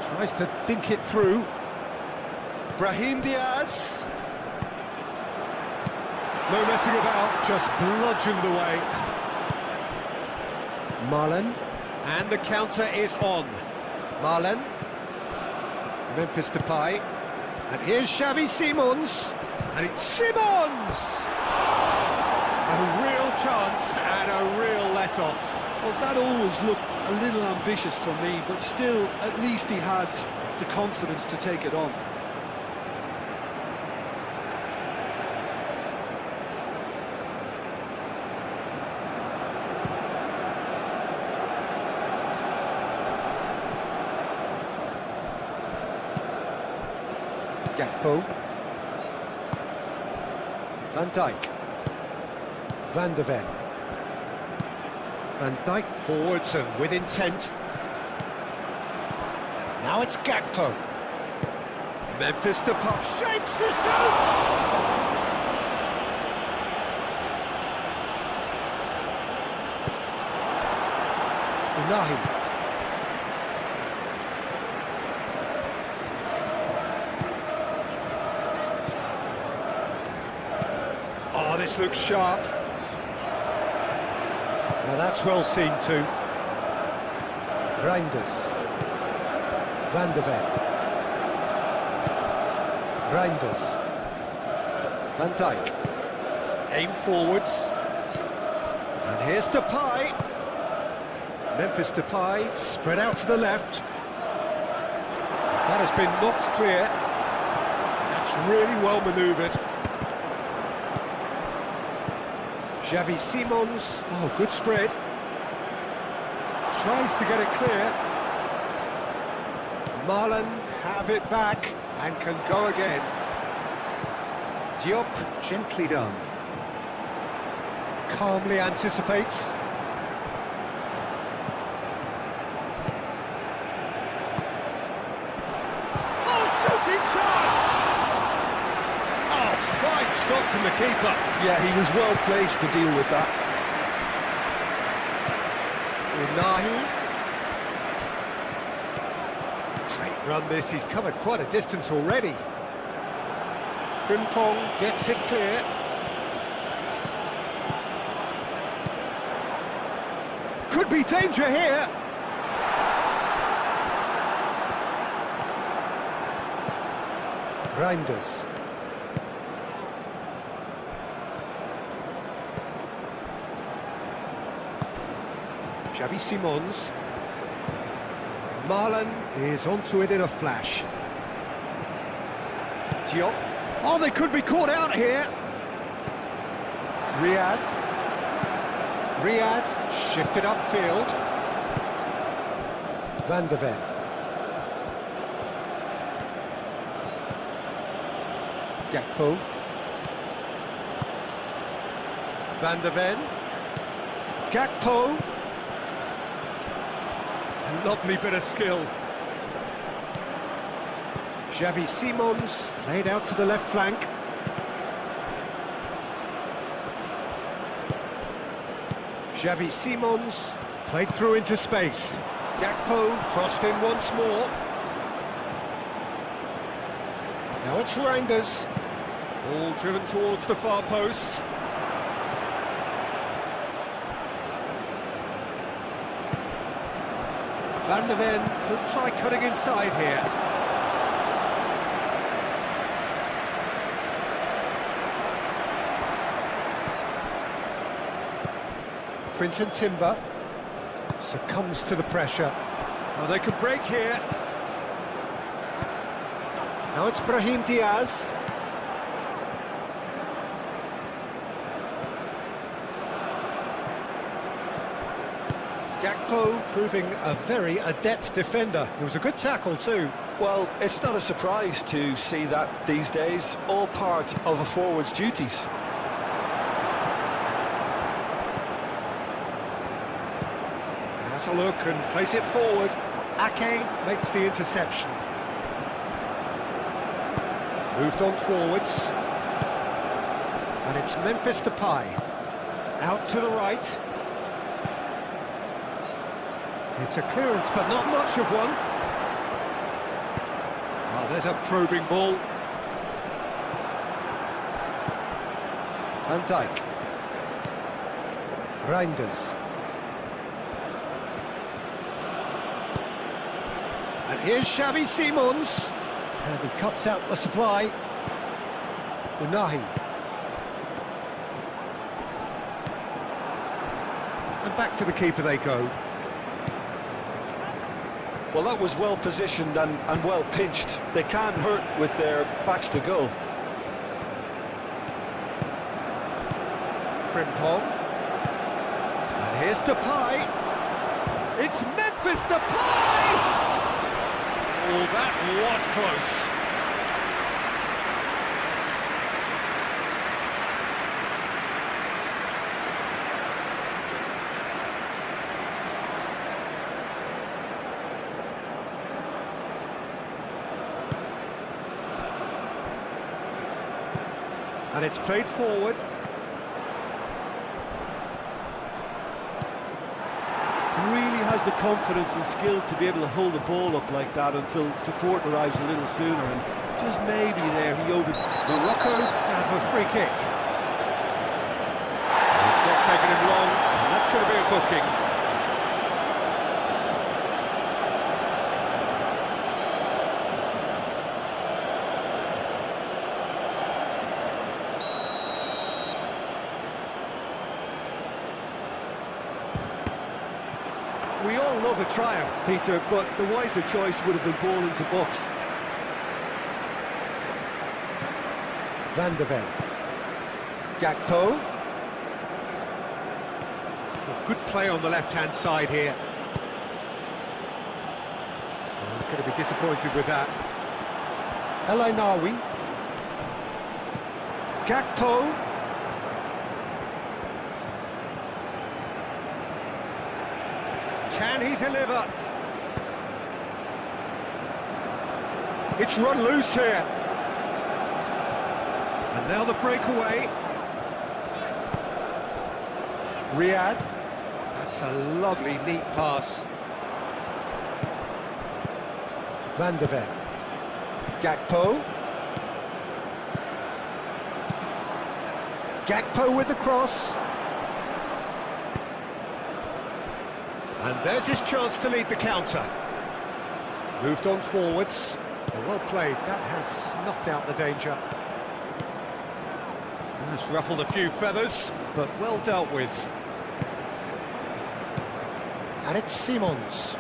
Tries to dink it through. Brahim Diaz. No messing about, just bludgeoned away. Marlon. And the counter is on. Marlon. Memphis Depay. And here's Xavi Simons. And it's Simons! A real chance and a real let-off. Well, that always looked a little ambitious for me, but still, at least he had the confidence to take it on. Gakpo. Van Dijk. Van de Ven. Van Dijk forwards and with intent. Now it's Gakpo. Memphis Depay shapes to shoot! Unahi. Oh, this looks sharp. Now that's well seen too. Reinders. Van de Ven. Reinders. Van Dijk. Aim forwards. And here's Depay. Memphis Depay spread out to the left. That has been knocked clear. That's really well manoeuvred. Xavi Simons. Oh, good spread. Tries to get it clear. Marlon have it back and can go again. Diop gently done. Calmly anticipates. Oh, shooting chance! Oh, fine stop from the keeper. Yeah, he was well placed to deal with that. Unahi. Great run this, he's covered quite a distance already. Frimpong gets it clear. Could be danger here. Reinders. Xavi Simons. Marlon is onto it in a flash. Diop. Oh, they could be caught out here. Riyad. Riyad shifted upfield. Van de Ven. Gakpo. Van de Ven. Gakpo. A lovely bit of skill. Xavi Simons played out to the left flank. Xavi Simons played through into space. Gakpo crossed in once more. Now it's Reinders. All driven towards the far post. Van de Ven could try cutting inside here. Quinton Timber succumbs to the pressure. Oh, they could break here. Now it's Brahim Diaz. Gakpo proving a very adept defender. It was a good tackle too. Well, it's not a surprise to see that these days, all part of a forward's duties. Has a look and plays it forward. Ake makes the interception. Moved on forwards. And it's Memphis Depay. Out to the right. It's a clearance, but not much of one. Oh, there's a probing ball. Van Dijk. Reinders. And here's Xavi Simons. And he cuts out the supply. Unahi. And back to the keeper they go. Well, that was well positioned and well pinched. They can't hurt with their backs to goal. Frimpong. And here's Depay. It's Memphis Depay! Oh, that was close. And it's played forward. Really has the confidence and skill to be able to hold the ball up like that until support arrives a little sooner, and just maybe there he over... Morocco have a free kick. It's not taking him long, and that's going to be a booking. We all love a trial, Peter, but the wiser choice would have been ball into box. Van de Ven. Gakpo. Good play on the left-hand side here. Oh, he's going to be disappointed with that. El Ainawi. Gakpo. Can he deliver? It's run loose here. And now the breakaway. Riyad. That's a lovely, neat pass. Van de Ven. Gakpo. Gakpo with the cross. And there's his chance to lead the counter. Moved on forwards. Well played. That has snuffed out the danger. That's ruffled a few feathers, but well dealt with. And it's Simons.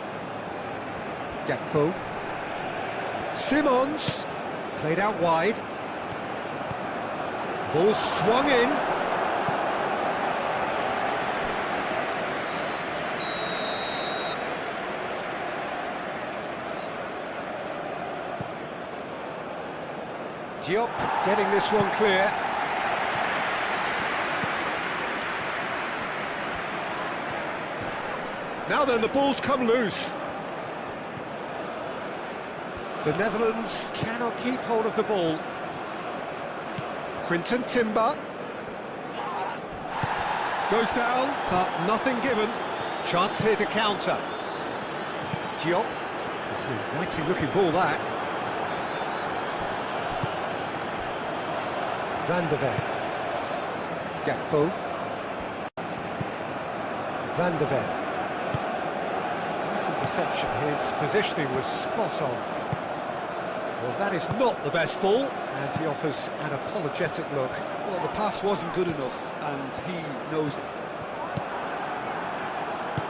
Gakpo. Simons. Played out wide. Ball swung in. Diop getting this one clear. Now then, the ball's come loose. The Netherlands cannot keep hold of the ball. Quinton Timber. Goes down, but nothing given. Chance here to counter. Diop. It's an inviting looking ball, that. Van de Ven. Gakpo. Van de Ven. Nice interception. His positioning was spot on. Well, that is not the best ball, and he offers an apologetic look. Well, the pass wasn't good enough, and he knows it.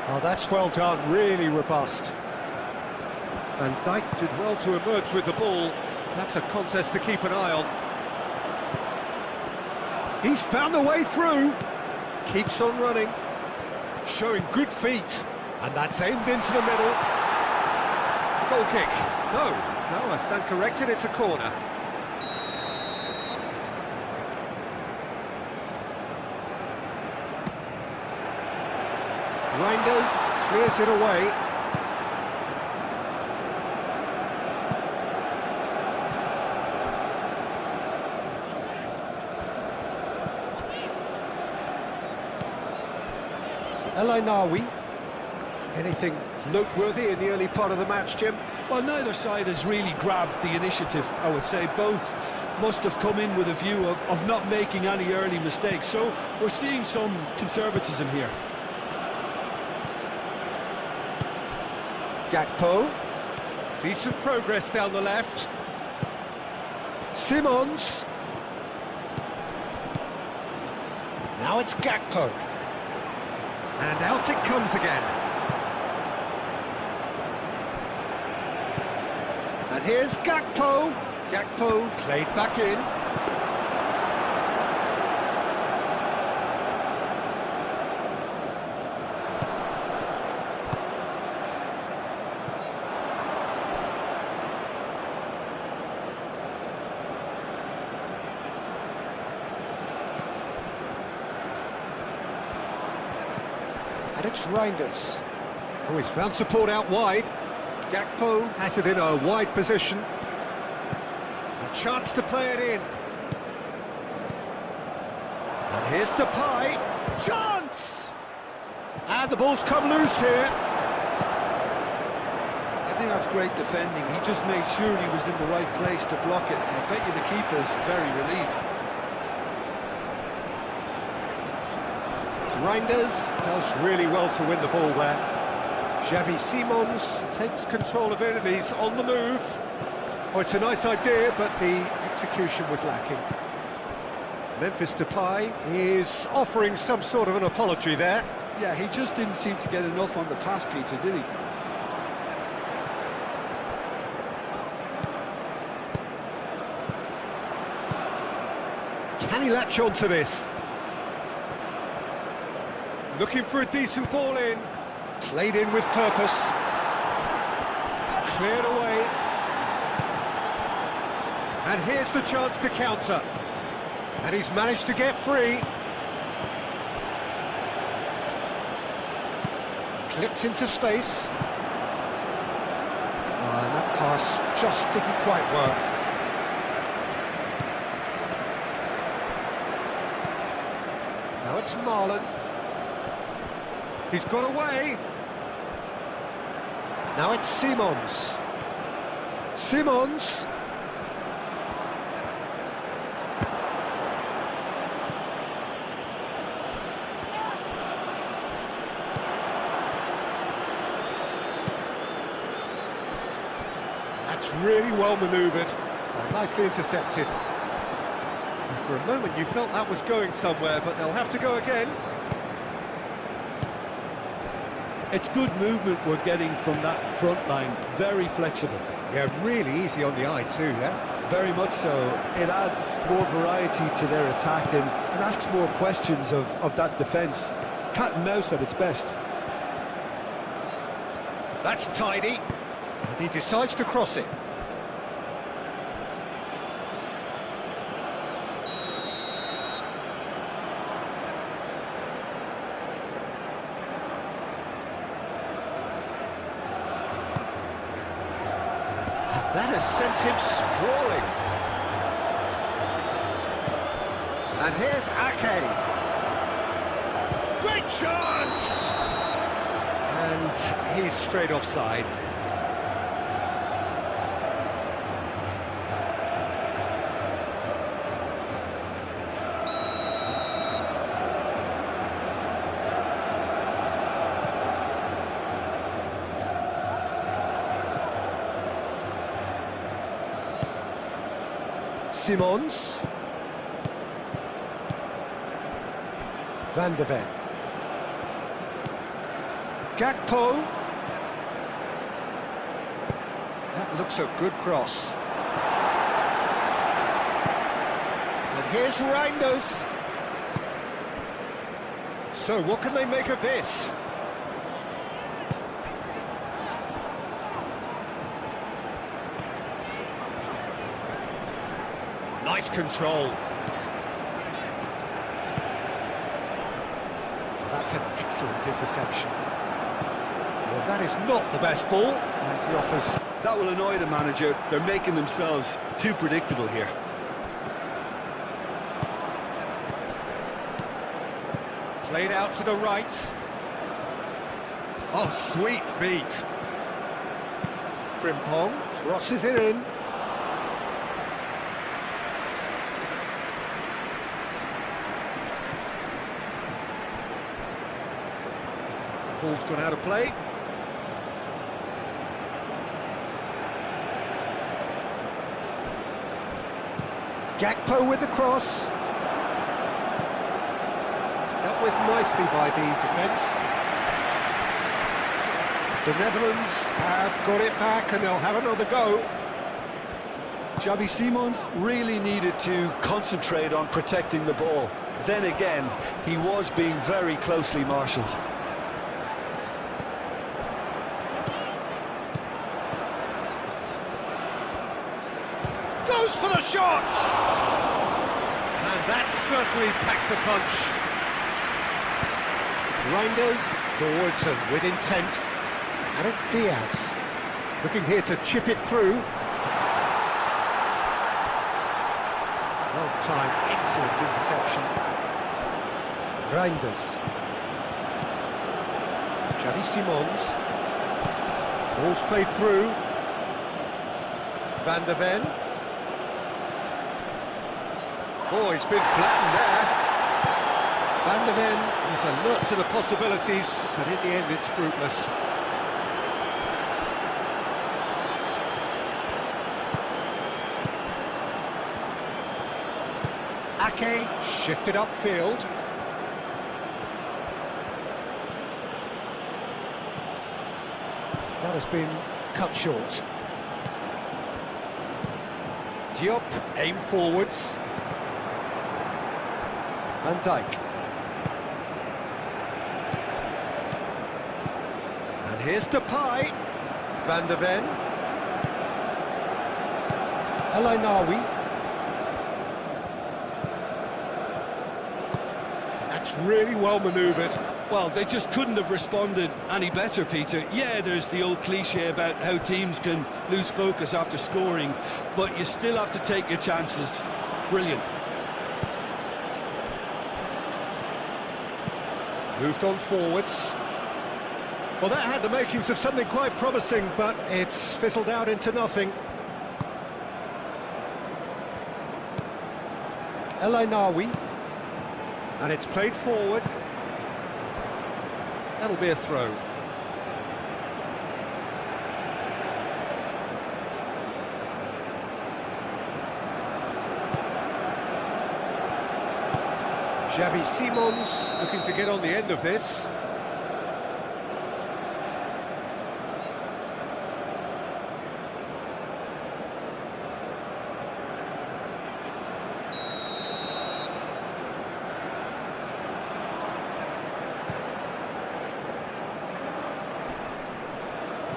Oh, that's well done, really robust. Van Dijk did well to emerge with the ball. That's a contest to keep an eye on. He's found a way through. Keeps on running. Showing good feet. And that's aimed into the middle. Goal kick. No, I stand corrected, it's a corner. Reinders clears it away. El Ainawi. Anything noteworthy in the early part of the match, Jim? Well, neither side has really grabbed the initiative, I would say. Both must have come in with a view of not making any early mistakes. So we're seeing some conservatism here. Gakpo. Decent progress down the left. Simons. Now it's Gakpo. And out it comes again. And here's Gakpo. Gakpo played back in. And it's Reinders. Oh, he's found support out wide. Gakpo has it in a wide position. A chance to play it in. And here's Depay. Chance! And the ball's come loose here. think that's great defending. He just made sure he was in the right place to block it. I bet you the keeper's very relieved. Reinders does really well to win the ball there. Xavi Simons takes control of it and he's on the move. Oh, it's a nice idea, but the execution was lacking. Memphis Depay is offering some sort of an apology there. Yeah, he just didn't seem to get enough on the pass, Peter, did he? Can he latch on to this? Looking for a decent ball in. Played in with purpose. Cleared away. And here's the chance to counter. And he's managed to get free. Clipped into space. And that pass just didn't quite work. Now it's Marlon. He's got away. Now it's Simons. Simons. That's really well manoeuvred. Nicely intercepted. And for a moment you felt that was going somewhere, but they'll have to go again. It's good movement we're getting from that front line, very flexible. Yeah, really easy on the eye too, yeah? Very much so. It adds more variety to their attack and asks more questions of that defence. Cat and mouse at its best. That's tidy. And he decides to cross it. That has sent him sprawling. And here's Ake. Great chance! And he's straight offside. Simons. Van de Ven. Gakpo. That looks a good cross. And here's Reinders. So what can they make of this? Nice control. That's an excellent interception. Well, that is not the best ball, and he offers... That will annoy the manager. They're making themselves too predictable here. Played out to the right. Oh, sweet feet. Frimpong crosses it in. Ball's gone out of play. Gakpo with the cross. Dealt with nicely by the defence. The Netherlands have got it back and they'll have another go. Xavi Simons really needed to concentrate on protecting the ball. Then again, he was being very closely marshalled. Goes for the shot! And that certainly packed a punch. Reinders forwards and with intent. And it's Diaz looking here to chip it through. Well timed, excellent interception. Reinders. Xavi Simons. Ball's played through. Van der Ven. Oh, he's been flattened there. Van der Ven is alert to the possibilities, but in the end it's fruitless. Ake shifted upfield. That has been cut short. Diop aim forwards. Van Dijk. And here's Depay. Van der Ven. El Ainaoui. That's really well manoeuvred. Well, they just couldn't have responded any better, Peter. Yeah, there's the old cliche about how teams can lose focus after scoring, but you still have to take your chances. Brilliant. Moved on forwards. Well, that had the makings of something quite promising, but it's fizzled out into nothing. El Ainaoui. And it's played forward. That'll be a throw. Xavi Simons looking to get on the end of this.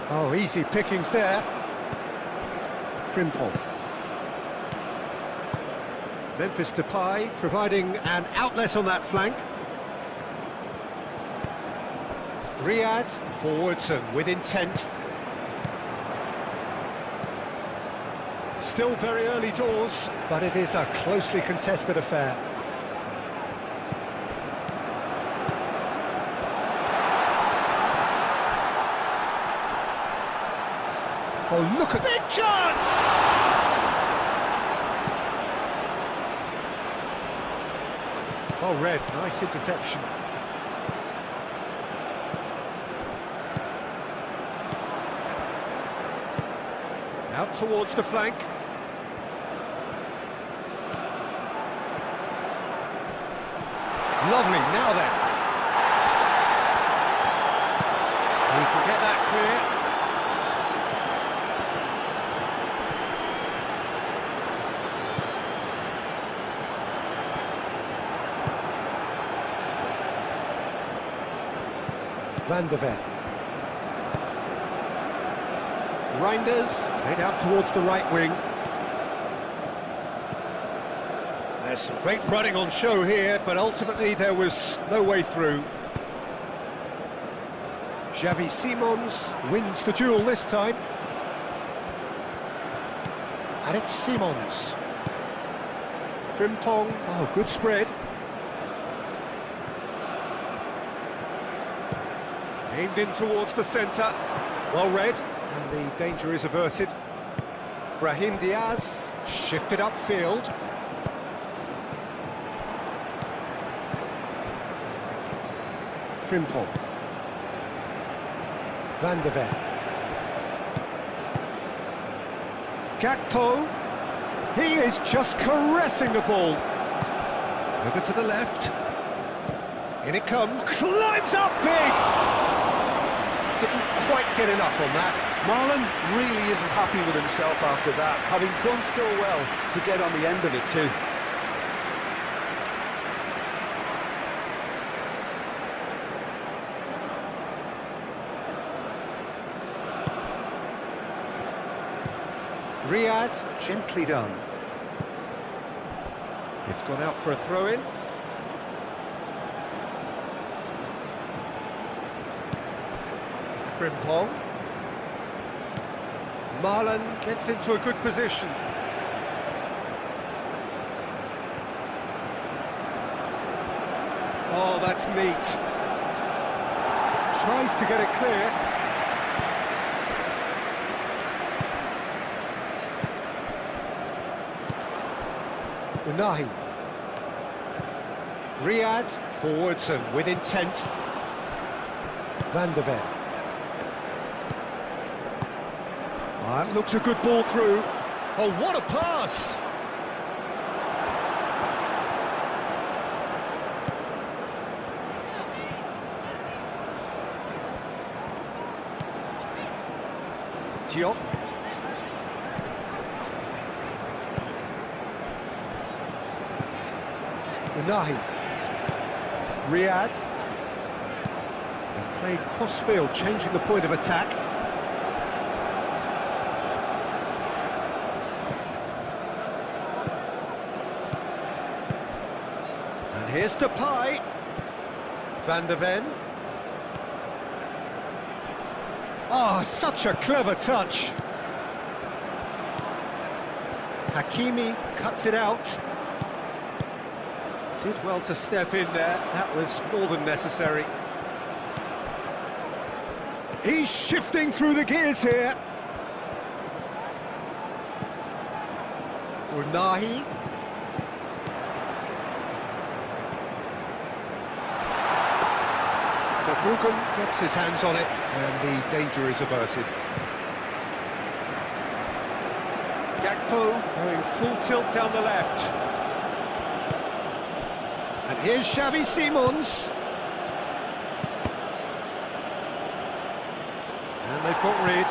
Oh, easy pickings there. Frimpong. Memphis Depay providing an outlet on that flank. Riyad forwards and with intent. Still very early doors, but it is a closely contested affair. Oh, look at that chance! Oh, Red, nice interception. Out towards the flank. Lovely, now then. He can get that clear. Van der Ven. Reinders, played out towards the right wing. There's some great running on show here, but ultimately there was no way through. Xavi Simons wins the duel this time. And it's Simons. Frimpong, oh, good spread. Aimed in towards the centre, well read, and the danger is averted. Brahim Diaz, shifted upfield. Frimpong. Van der Ven. Gakpo, he is just caressing the ball. Over to the left. In it comes, climbs up big! Didn't quite get enough on that. Marlon really isn't happy with himself after that, having done so well to get on the end of it too. Riyad, gently done. It's gone out for a throw-in. Frimpong. Marlon gets into a good position. Oh, that's neat. Tries to get it clear. Unahi. Riyad, forwards and with intent. Van der Ven. Looks a good ball through. Oh, what a pass! Diop. Unahi. Riyad. They played cross-field, changing the point of attack. And here's Depay. Van der Ven. Oh, such a clever touch. Hakimi cuts it out. Did well to step in there. That was more than necessary. He's shifting through the gears here. Unahi. Verbruggen gets his hands on it, and the danger is averted. Gakpo going full tilt down the left. And here's Xavi Simons. And they've got rid.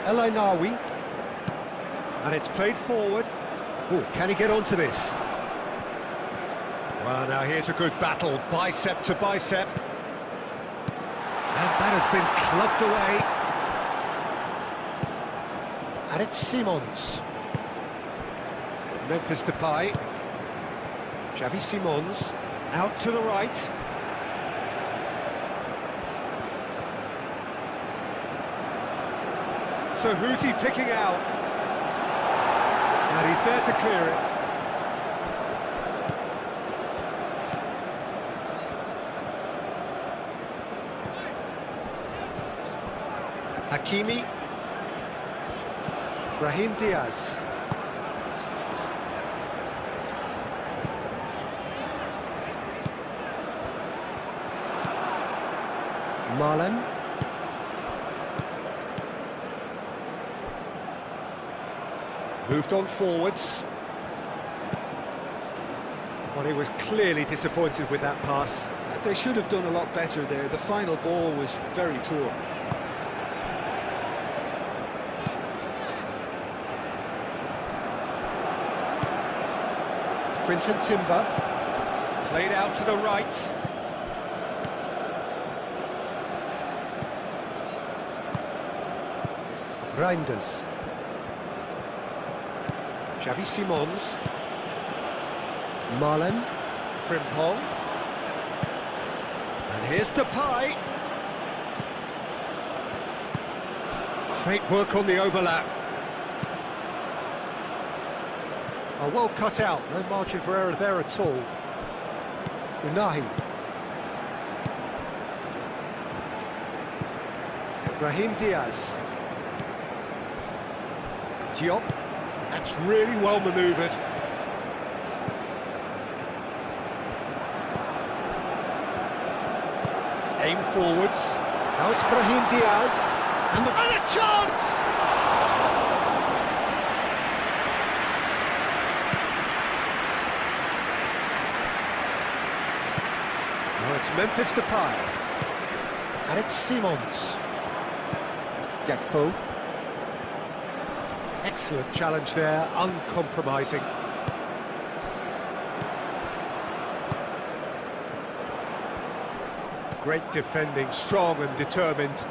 El Ainaoui. And it's played forward. Oh, can he get onto this? Well, now here's a good battle, bicep to bicep. And that has been clubbed away. And it's Simons. Memphis Depay. Xavi Simons. Out to the right. So who's he picking out? And he's there to clear it. Hakimi. Brahim Diaz. Marlon. Moved on forwards. Well, he was clearly disappointed with that pass. They should have done a lot better there. The final ball was very poor. Quinton Timber. Played out to the right. Reinders. Xavi Simons. Marlon. Frimpong. And here's Depay. Great work on the overlap. Oh, well cut out, no margin for error there at all. Unahi. Brahim Diaz. Diop. That's really well manoeuvred. Aim forwards. Now it's Brahim Diaz. And a chance! Now it's Memphis Depay. And it's Simons. Gakpo. Excellent challenge there, uncompromising. Great defending, strong and determined.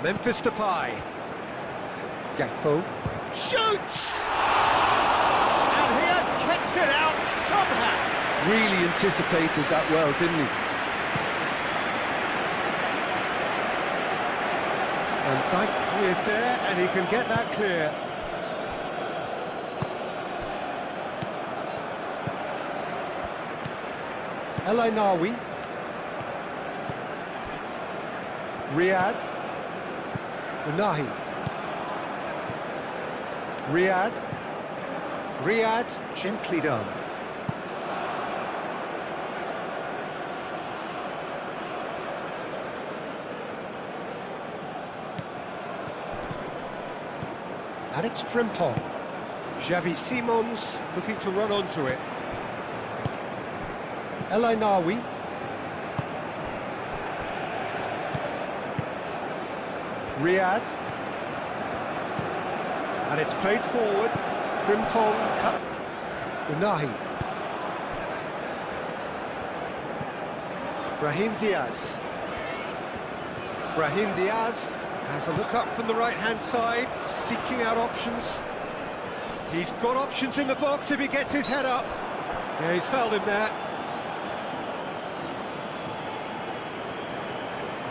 Memphis Depay. Gakpo. Shoots! And he has kicked it out somehow. Really anticipated that well, didn't he? And Dyke is there, and he can get that clear. El Ainaoui. Riyad. Unahi. Riyad. Riyad, gently done. And it's Frimpong. Xavi Simons looking to run onto it. El Ainawi. Riyad. And it's played forward. Frimpong cut. Unahi. Brahim Diaz. Brahim Diaz has a look up from the right-hand side, seeking out options. He's got options in the box if he gets his head up. Yeah, he's fouled him there.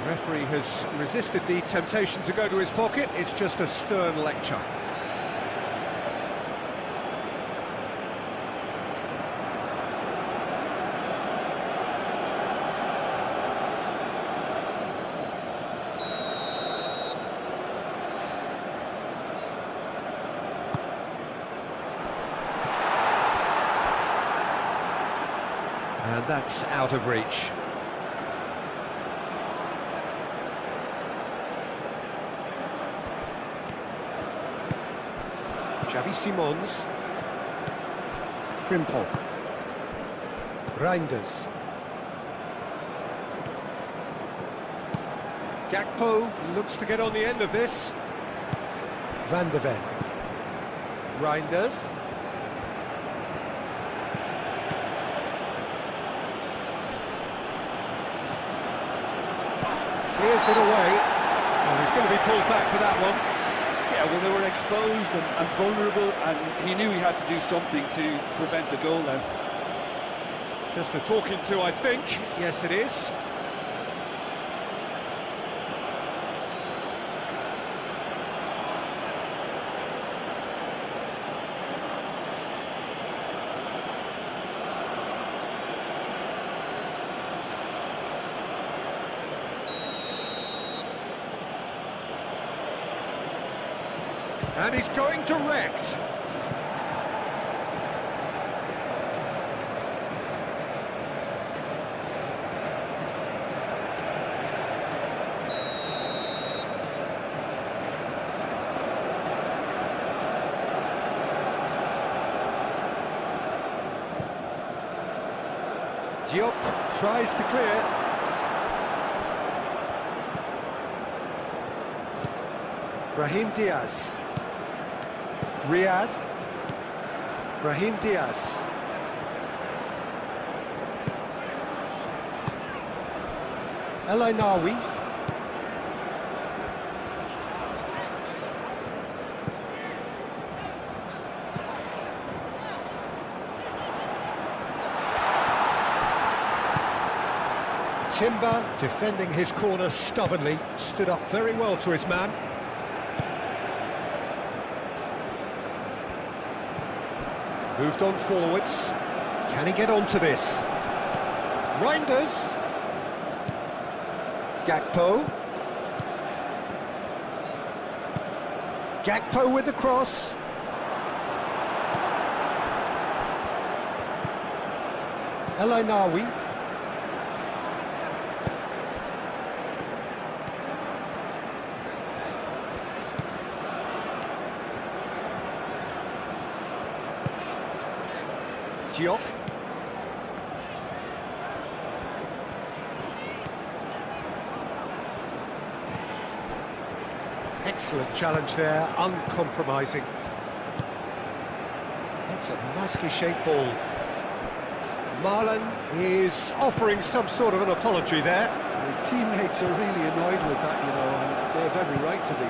The referee has resisted the temptation to go to his pocket. It's just a stern lecture. And that's out of reach. Xavi Simons. Frimpong. Reinders. Gakpo looks to get on the end of this. Van de Ven. Reinders. Clears it away. Oh, he's going to be pulled back for that one. Yeah, well, they were exposed and vulnerable, and he knew he had to do something to prevent a goal then. Just a talking to, I think. Yes, it is. And he's going direct. Diop tries to clear. Brahim Diaz. Riyad. Brahim Diaz. El Ainawi. Timber defending his corner stubbornly, stood up very well to his man. Moved on forwards. Can he get onto this? Reinders. Gakpo. Gakpo with the cross. El Ainawi. Diop. Excellent challenge there, uncompromising. That's a nicely shaped ball. Marlon is offering some sort of an apology there. His teammates are really annoyed with that, you know, and they have every right to be.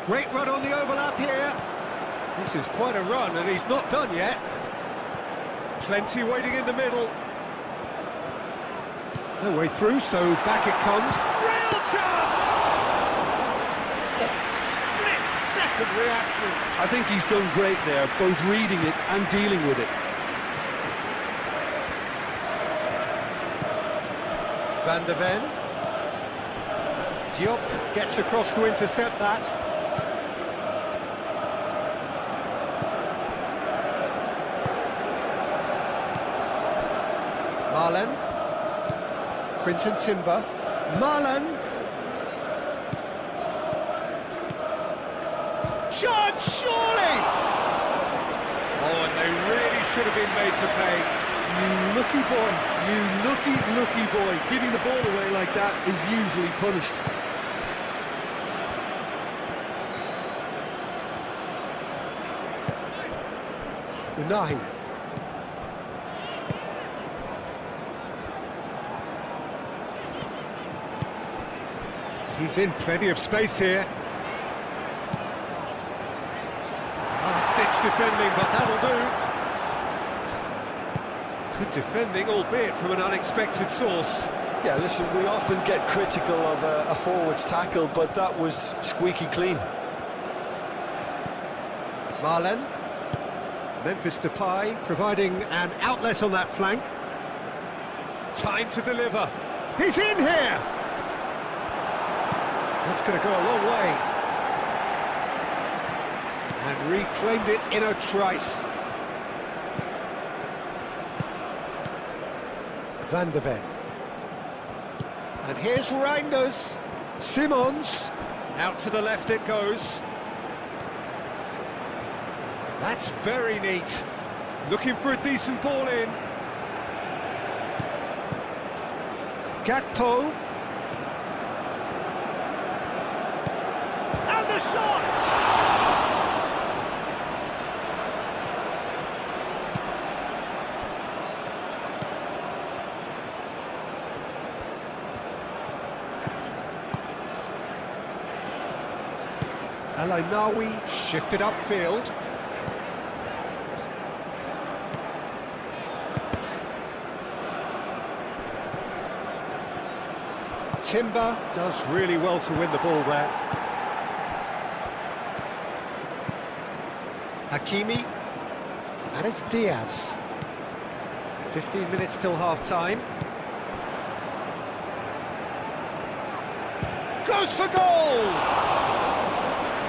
Great run on the overlap here. This is quite a run, and he's not done yet. Plenty waiting in the middle. No way through, so back it comes. Real chance! Split-second reaction. I think he's done great there, both reading it and dealing with it. Van der Ven. Diop gets across to intercept that. Marlen. Quinton Timber. Marlen. Shot, surely! Oh, and they really should have been made to pay. You lucky boy, you lucky boy. Giving the ball away like that is usually punished. Unahi. He's in plenty of space here. Last-ditch defending, but that'll do. Good defending, albeit from an unexpected source. Yeah, listen, we often get critical of a forward's tackle, but that was squeaky clean. Marlen. Memphis Depay providing an outlet on that flank. Time to deliver. He's in here! That's going to go a long way. And reclaimed it in a trice. Van der Ven. And here's Reinders. Simons. Out to the left it goes. That's very neat. Looking for a decent ball in. Gakpo. And the shot! El-Ainaoui shifted upfield. Timber does really well to win the ball there. Hakimi, and it's Diaz. 15 minutes till half-time. Goes for goal!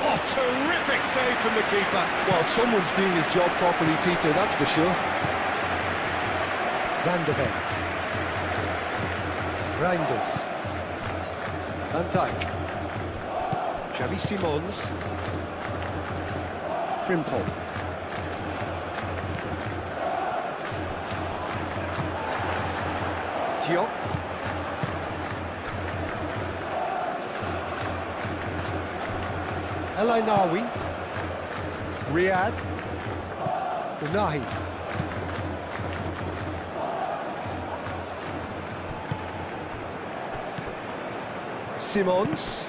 Oh, terrific save from the keeper. Well, someone's doing his job properly, Peter, that's for sure. Van der Ven. Reinders. Van Dijk. Xavi Simons. Frimpong. Diop. El-Ainaoui. Riyad. Unahi. Simons.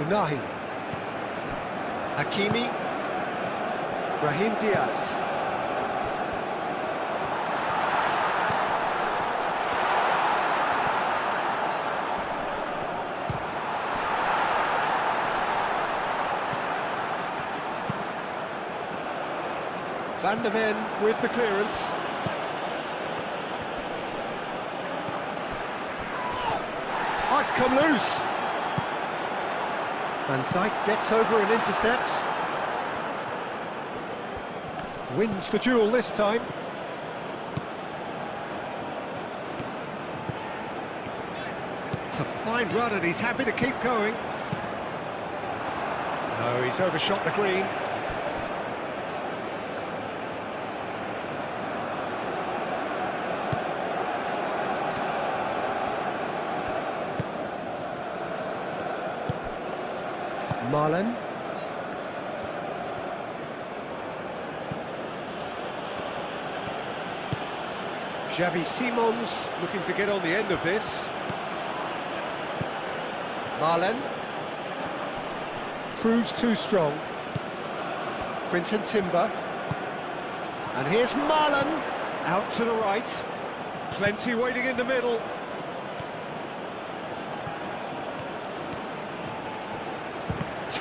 Unahi. Hakimi. Brahim Diaz. Van der Ven with the clearance. Oh, it's come loose. Van Dijk gets over and intercepts. Wins the duel this time. It's a fine run and he's happy to keep going. No, he's overshot the green. Marlen. Xavi Simons looking to get on the end of this. Marlen. Proves too strong. Quinton Timber. And here's Marlen. Out to the right. Plenty waiting in the middle.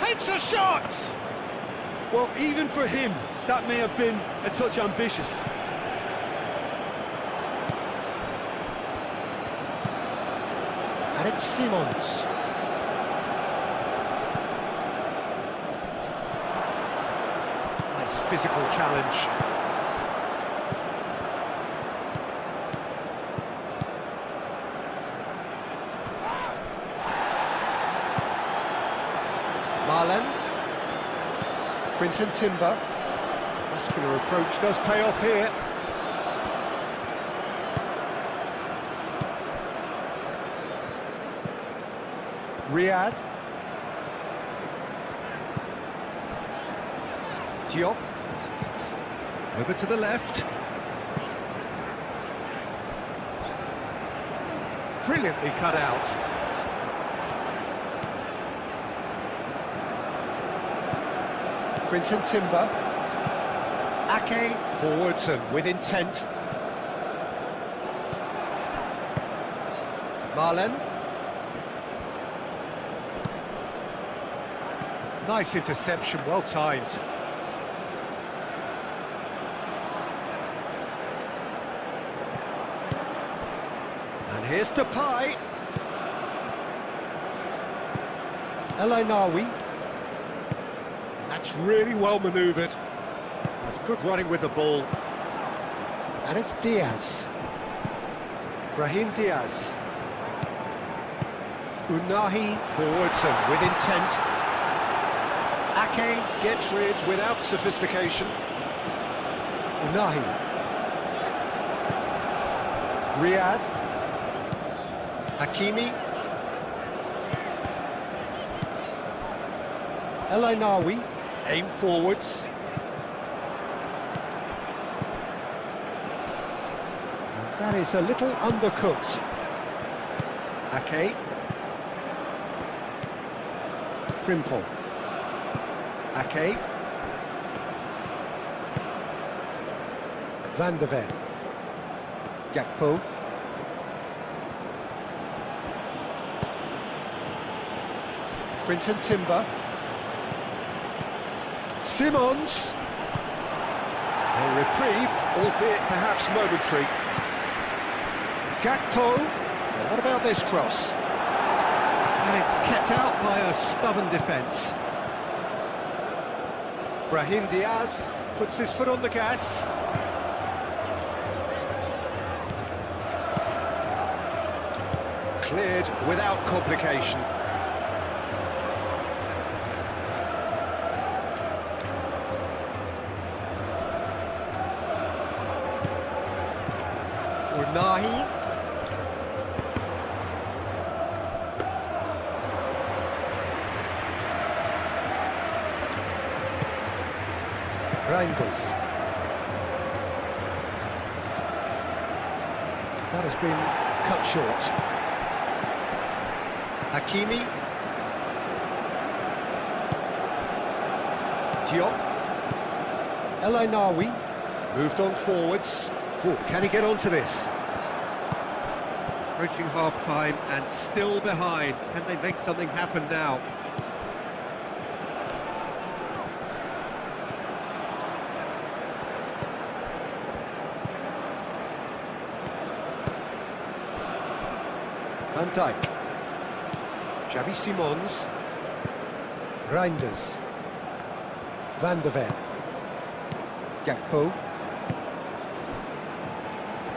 takes a shot! Well, even for him, that may have been a touch ambitious. And it's Simons. Nice physical challenge. Marlen. Quinton Timber. Muscular approach does pay off here. Riyad. Diop. Over to the left. Brilliantly cut out. Quinton Timber. Ake forwards and with intent. Marlen. Nice interception, well timed. And here's Depay. El Ainaoui. That's really well manoeuvred. That's good running with the ball. And it's Diaz. Brahim Diaz. Unahi forwards and with intent. Ake gets rid without sophistication. Unahi. Riyad. Hakimi. El Ainaoui. Aim forwards. And that is a little undercooked. Ake. Frimpong. Ake. Van de Ven. Gakpo. Quinton Timber. Simons. A reprieve, albeit perhaps momentary. Gakpo. Well, what about this cross? And it's kept out by a stubborn defence. Brahim Diaz puts his foot on the gas. Cleared without complication. Unahi. Reinders. That has been cut short. Hakimi. Diop. El Ainaoui moved on forwards. Oh, can he get onto this? Approaching half-time and still behind. Can they make something happen now? Van Dijk. Xavi Simons. Reinders. Van de Ven. Gakpo.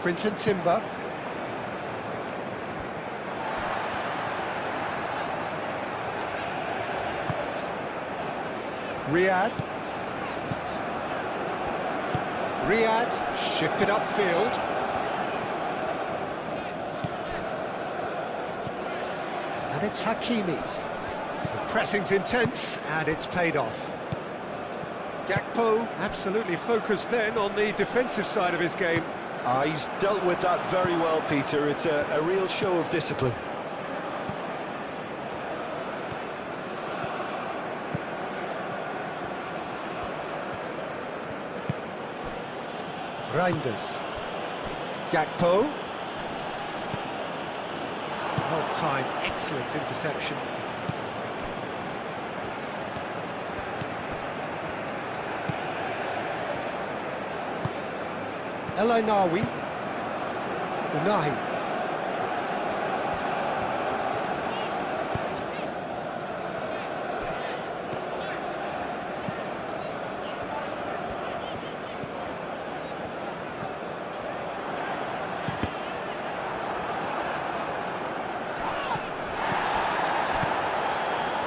Quinton Timber. Riyad. Riyad shifted upfield. And it's Hakimi. The pressing's intense and it's paid off. Gakpo absolutely focused then on the defensive side of his game. He's dealt with that very well, Peter. It's a real show of discipline. Reinders. Gakpo. Well timed, excellent interception. El Ainawi. Unahi.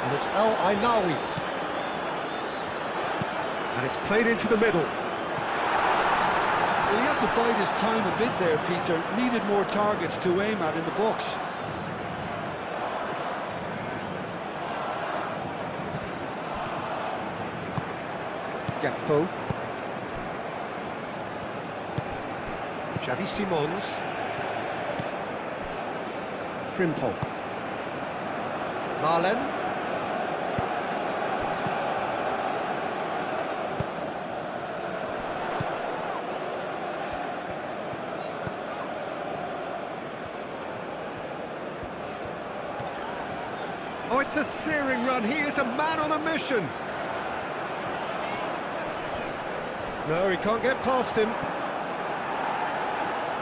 And it's El Ainawi. And it's played into the middle. Well, he had to bide his time a bit there, Peter. Needed more targets to aim at in the box. Gakpo. Xavi Simons. Frimpong. Marlen. Oh, it's a searing run. He is a man on a mission. No, he can't get past him.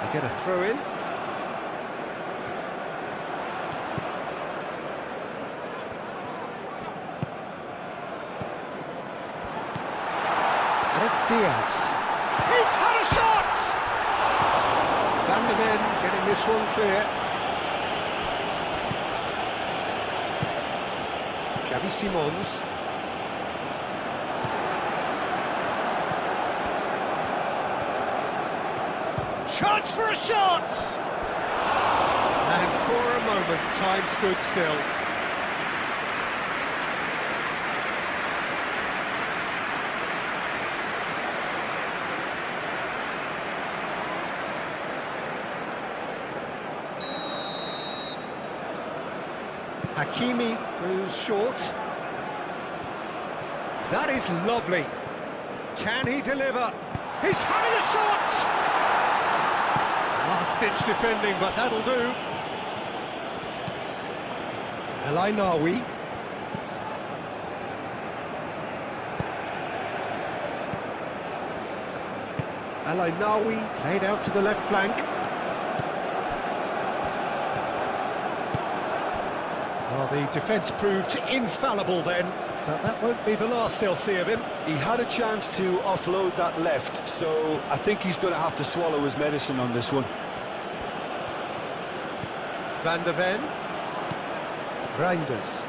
They get a throw in. And it's Diaz. He's had a shot! Van der Ven getting this one clear. Xavi Simons. Chance for a shot! And for a moment, time stood still. Hakimi goes short. That is lovely. Can he deliver? He's having a shot! Last-ditch defending, but that'll do. El Ainawi. El Ainawi played out to the left flank. Well, the defence proved infallible then, but that won't be the last they'll see of him. He had a chance to offload that left, so I think he's going to have to swallow his medicine on this one. Van der Ven. Reinders.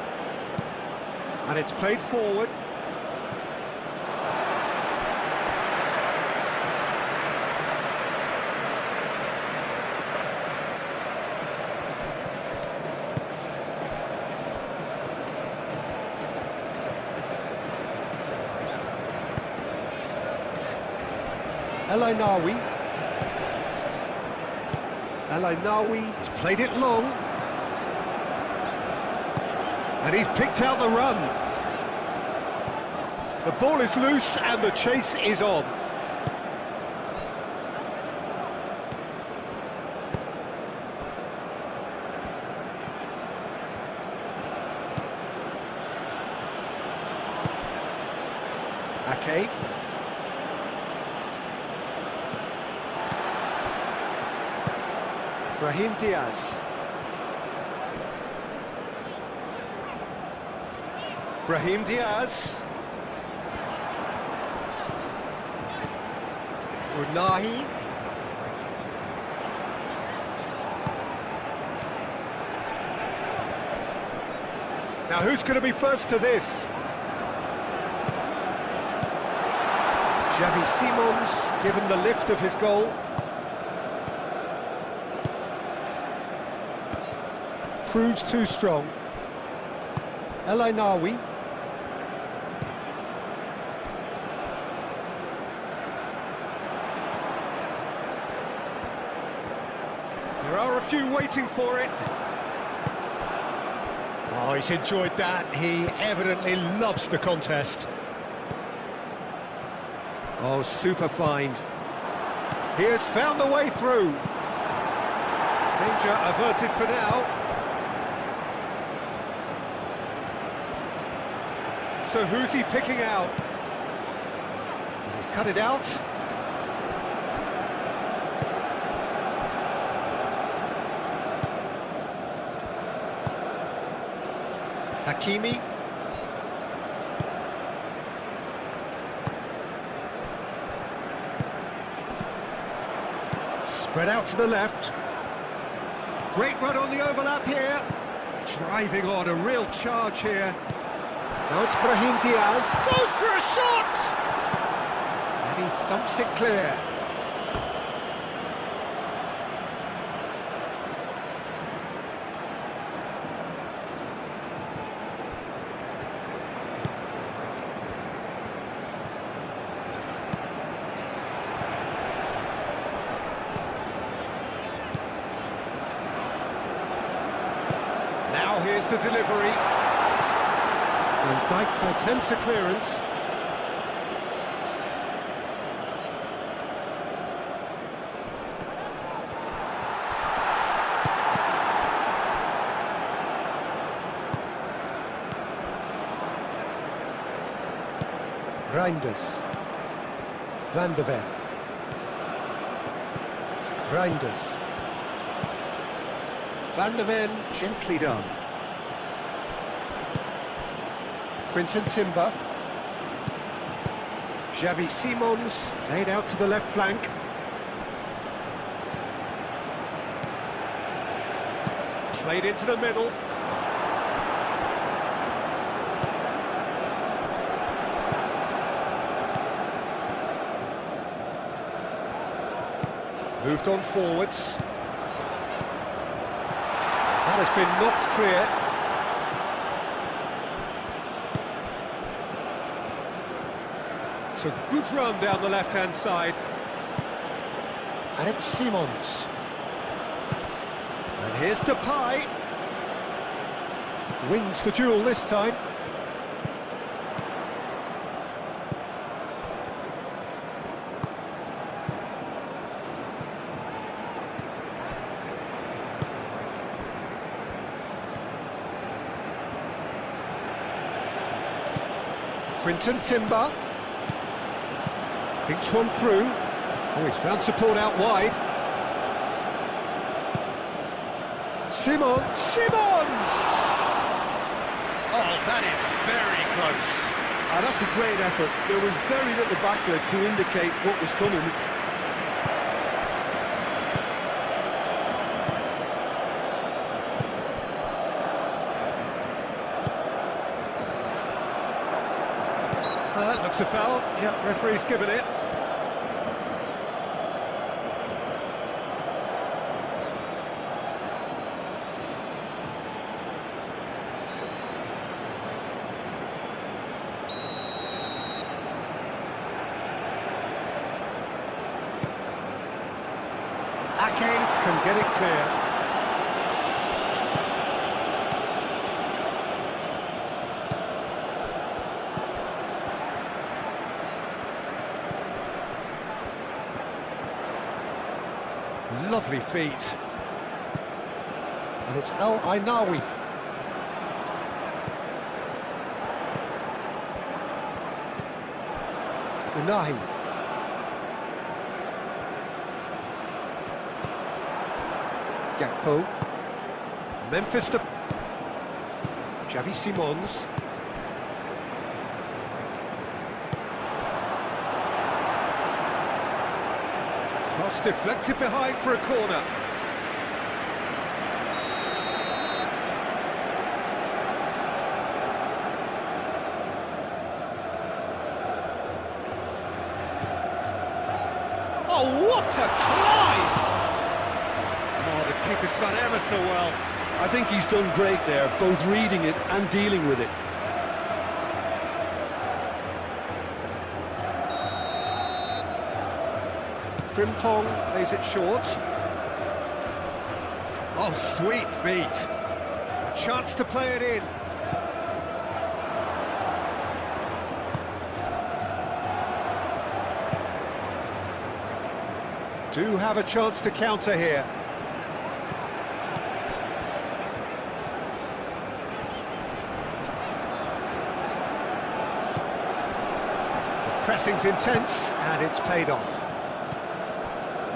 And it's played forward. El Ainawi. El Ainawi has played it long. And he's picked out the run. The ball is loose and the chase is on. Ake. Brahim Diaz. Brahim Diaz. Unahi. Now who's going to be first to this? Xavi Simons given the lift of his goal. Proves too strong. El Ainawi. There are a few waiting for it. Oh, he's enjoyed that. He evidently loves the contest. Oh, super find. He has found the way through. Danger averted for now. So who's he picking out? He's cut it out. Hakimi. Spread out to the left. Great run on the overlap here. Driving on, a real charge here. Now it's Brahim Diaz. Goes for a shot! And he thumps it clear. Now here's the delivery. Van Dijk attempts a clearance. Reinders. Van de Ven. Reinders. Van de Ven, gently done. Quinton Timber. Xavi Simons, laid out to the left flank. Played into the middle. Moved on forwards. That has been knocked clear. It's a good run down the left-hand side. And it's Simons. And here's Depay. Wins the duel this time. Quinton Timber. Pinch one through. Oh, he's found support out wide. Simons! Simons! Oh, that is very close. That's a great effort. There was very little backlift to indicate what was coming. That looks a foul. Yep, referee's given it. Ake can get it clear. Lovely feet. And it's El Ainawi. Unahi. Gakpo. Memphis to Xavi Simons. Cross deflected behind for a corner. Oh, what a climb! Oh, the keeper's done ever so well. I think he's done great there, both reading it and dealing with it. Frimpong plays it short. Oh, sweet feet. A chance to play it in. Do have a chance to counter here. The pressing's intense and it's paid off.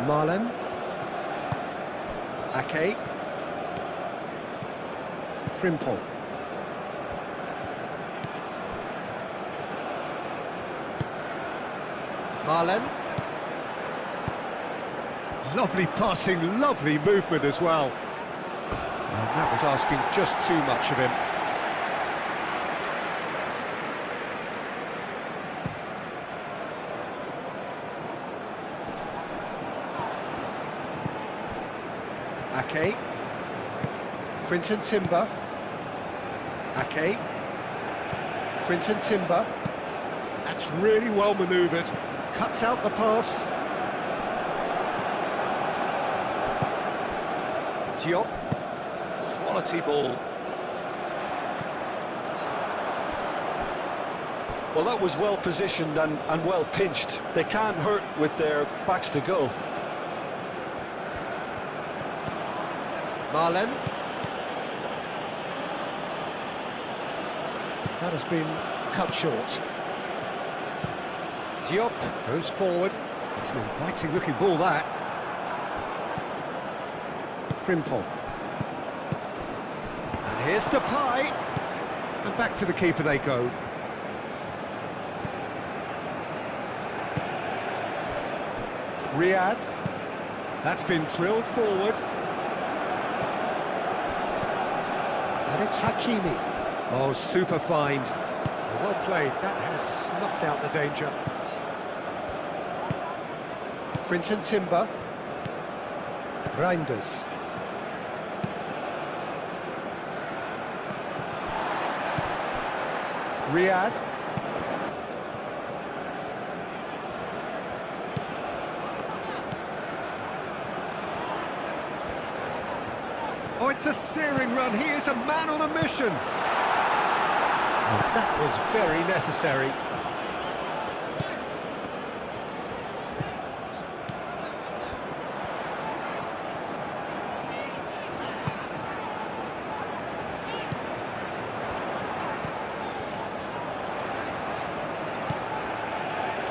Marlen. Ake. Frimpong. Marlen. Lovely passing, lovely movement as well. And that was asking just too much of him. Ake. Quinton Timber. Ake. Quinton Timber. That's really well manoeuvred. Cuts out the pass. Diop. Quality ball. Well, that was well positioned and well pinched. They can't hurt with their backs to goal. Marlen. That has been cut short. Diop goes forward. It's an inviting looking ball, that. Frimpong. And here's Depay. And back to the keeper they go. Riyad. That's been drilled forward. And it's Hakimi. Oh, super find. Well played. That has snuffed out the danger. Quinton Timber. Reinders. Riyad. Oh, it's a searing run. He is a man on a mission. Oh, that was very necessary.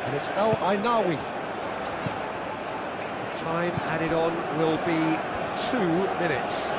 And it's El Ainawi. Time added on will be 2 minutes.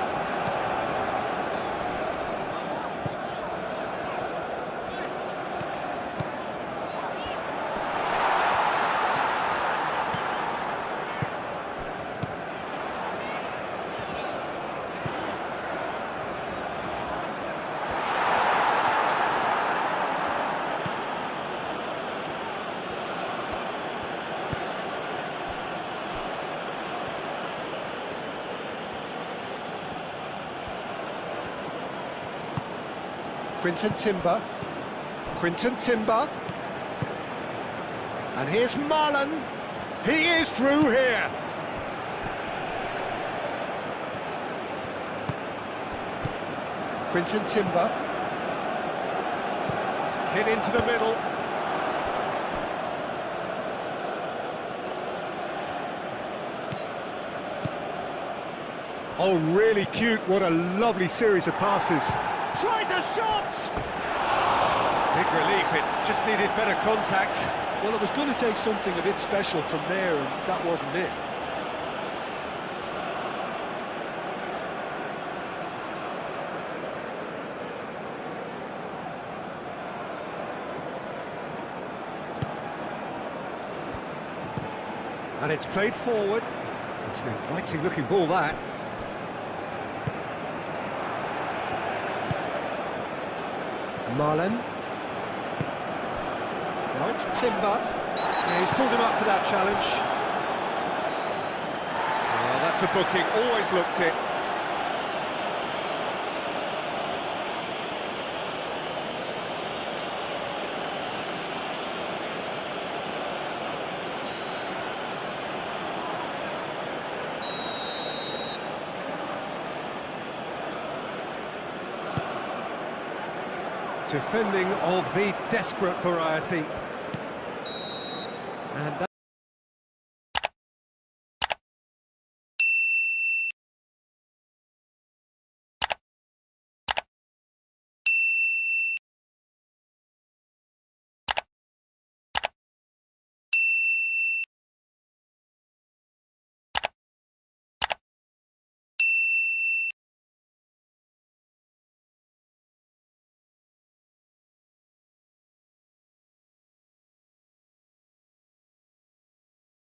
Quinton Timber. Quinton Timber. And here's Marlen. He is through here. Quinton Timber. Hit into the middle. Oh, really cute. What a lovely series of passes. Tries a shot! Big relief, it just needed better contact. Well, it was going to take something a bit special from there, and that wasn't it. And it's played forward. It's an inviting looking ball, that. Marlen. Now it's Timber. Yeah, he's pulled him up for that challenge. Oh, that's a booking, always looked it. Defending of the desperate variety.